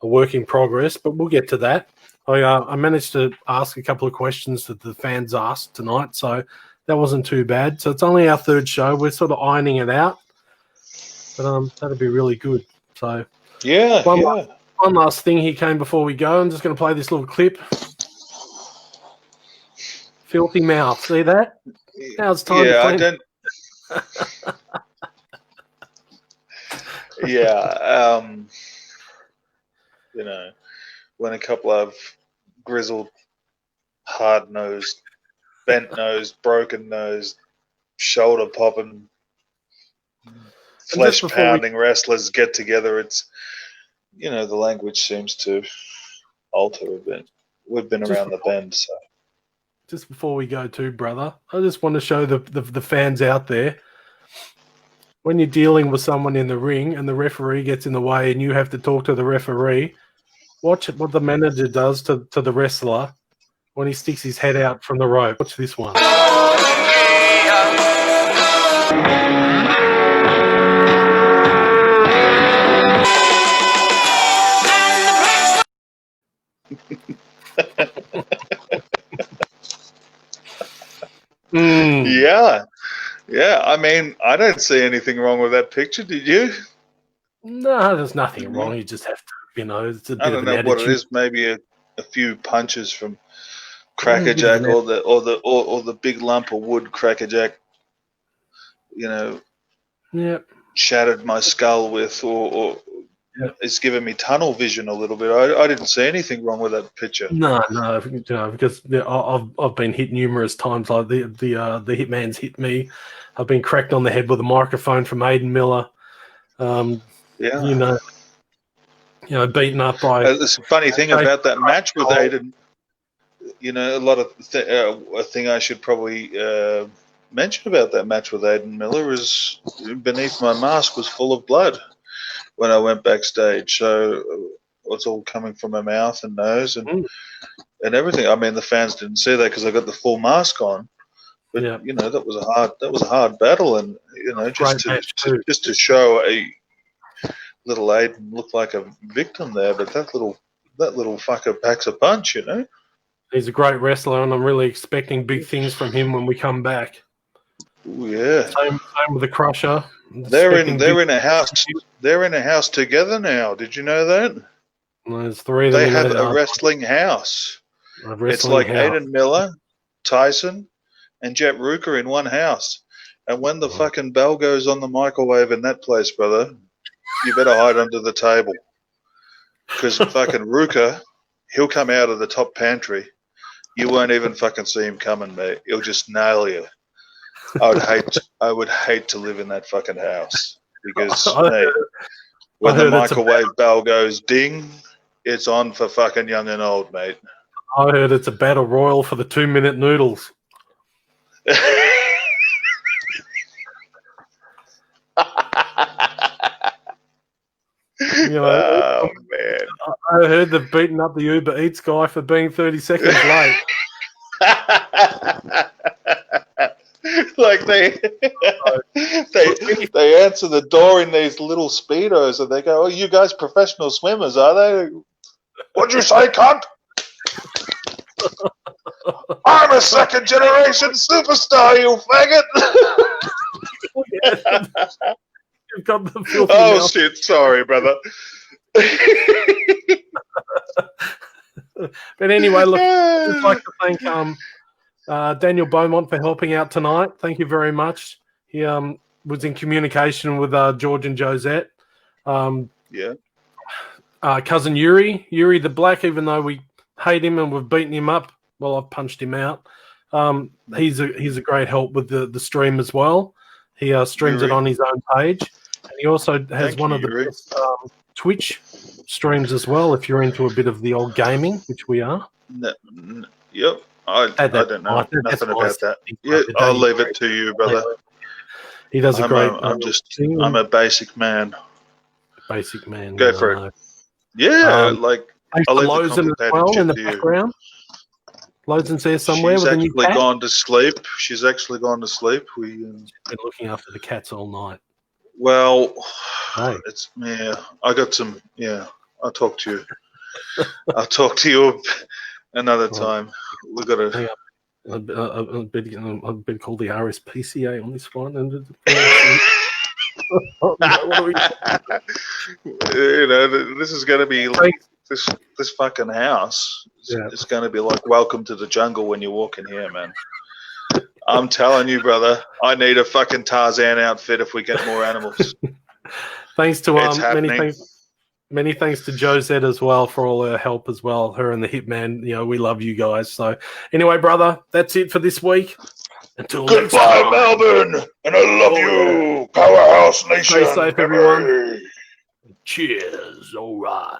S1: work in progress, but we'll get to that. I managed to ask a couple of questions that the fans asked tonight, so that wasn't too bad. So it's only our third show. We're sort of ironing it out, but that'll be really good. So one last thing here came before we go. I'm just going to play this little clip. Filthy mouth. See that? Now it's time to clean.
S2: When a couple of grizzled, hard-nosed, bent-nosed, broken-nosed, shoulder-popping, flesh-pounding wrestlers get together, it's, the language seems to alter a bit. We've been around the bend, so.
S1: Just before we go too, brother, I just want to show the fans out there, when you're dealing with someone in the ring and the referee gets in the way and you have to talk to the referee, watch what the manager does to the wrestler when he sticks his head out from the rope. Watch this one.
S2: Yeah. I mean, I don't see anything wrong with that picture. Did you?
S1: No, there's nothing wrong. You just have to, it's a bit
S2: I
S1: of
S2: don't
S1: an
S2: know
S1: attitude.
S2: what it is. Maybe a few punches from crackerjack or the big lump of wood crackerjack,
S1: Yeah.
S2: shattered my skull with, or it's given me tunnel vision a little bit. I didn't see anything wrong with that picture.
S1: No, because I've been hit numerous times. Like the hitman's hit me. I've been cracked on the head with a microphone from Aidan Miller. Beaten up by.
S2: It's a funny thing about that match with Aidan. A thing I should probably mention about that match with Aidan Miller is beneath my mask was full of blood when I went backstage. So it's all coming from my mouth and nose and everything. I mean, the fans didn't see that because I got the full mask on. But that was a hard battle, and just to show a little Aidan look like a victim there, but that little fucker packs a punch,
S1: He's a great wrestler, and I'm really expecting big things from him when we come back.
S2: Ooh, yeah.
S1: Same with the Crusher.
S2: They're in a house. They're in a house together now. Did you know that?
S1: Well, there's three of them.
S2: They have a wrestling house. It's like Aidan Miller, Tyson, and Jet Ruka in one house. And when the fucking bell goes on the microwave in that place, brother, you better hide under the table. Because fucking Ruka, he'll come out of the top pantry. You won't even fucking see him coming, mate. He'll just nail you. I would hate to live in that fucking house. Because, mate, when the microwave bell goes ding, it's on for fucking young and old, mate.
S1: I heard it's a battle royal for the 2-minute noodles.
S2: Oh, man.
S1: I heard they've beaten up the Uber Eats guy for being 30 seconds late.
S2: Like they answer the door in these little Speedos and they go, "Oh, you guys professional swimmers, are they?" "What'd you say, cunt?" "I'm a second-generation superstar, you faggot."
S1: You've got the filthy
S2: mouth. Shit, sorry, brother.
S1: But anyway, look, I'd just like to thank Daniel Beaumont for helping out tonight. Thank you very much. He was in communication with George and Josette. Cousin Yuri the Black, even though we hate him and we've beaten him up, well, I've punched him out. He's a great help with the stream as well. He streams it on his own page. And he also has one of the best Twitch streams as well, if you're into a bit of the old gaming, which we are.
S2: Yep. I don't know nothing about that. Yeah, I'll leave it to you, brother.
S1: He does a great...
S2: I'm a basic man.
S1: Basic man.
S2: Go for it. Yeah,
S1: I'll leave Lozen as well in the background. Lozen's there somewhere.
S2: She's actually gone to sleep. She's actually gone to sleep. We've
S1: been looking after the cats all night.
S2: Well, it's I got some. Yeah, I'll talk to you. I'll talk to you another time. We got to.
S1: I'd better call the RSPCA on this one. And
S2: this is going to be this fucking house. It's going to be like welcome to the jungle when you walk in here, man. I'm telling you, brother, I need a fucking Tarzan outfit if we get more animals.
S1: Thanks to many thanks to Josette as well for all her help as well. Her and the Hitman, we love you guys. So anyway, brother, that's it for this week. Until next time.
S2: Melbourne, and I love you, Powerhouse Nation.
S1: Stay safe, everyone. Cheers. All right.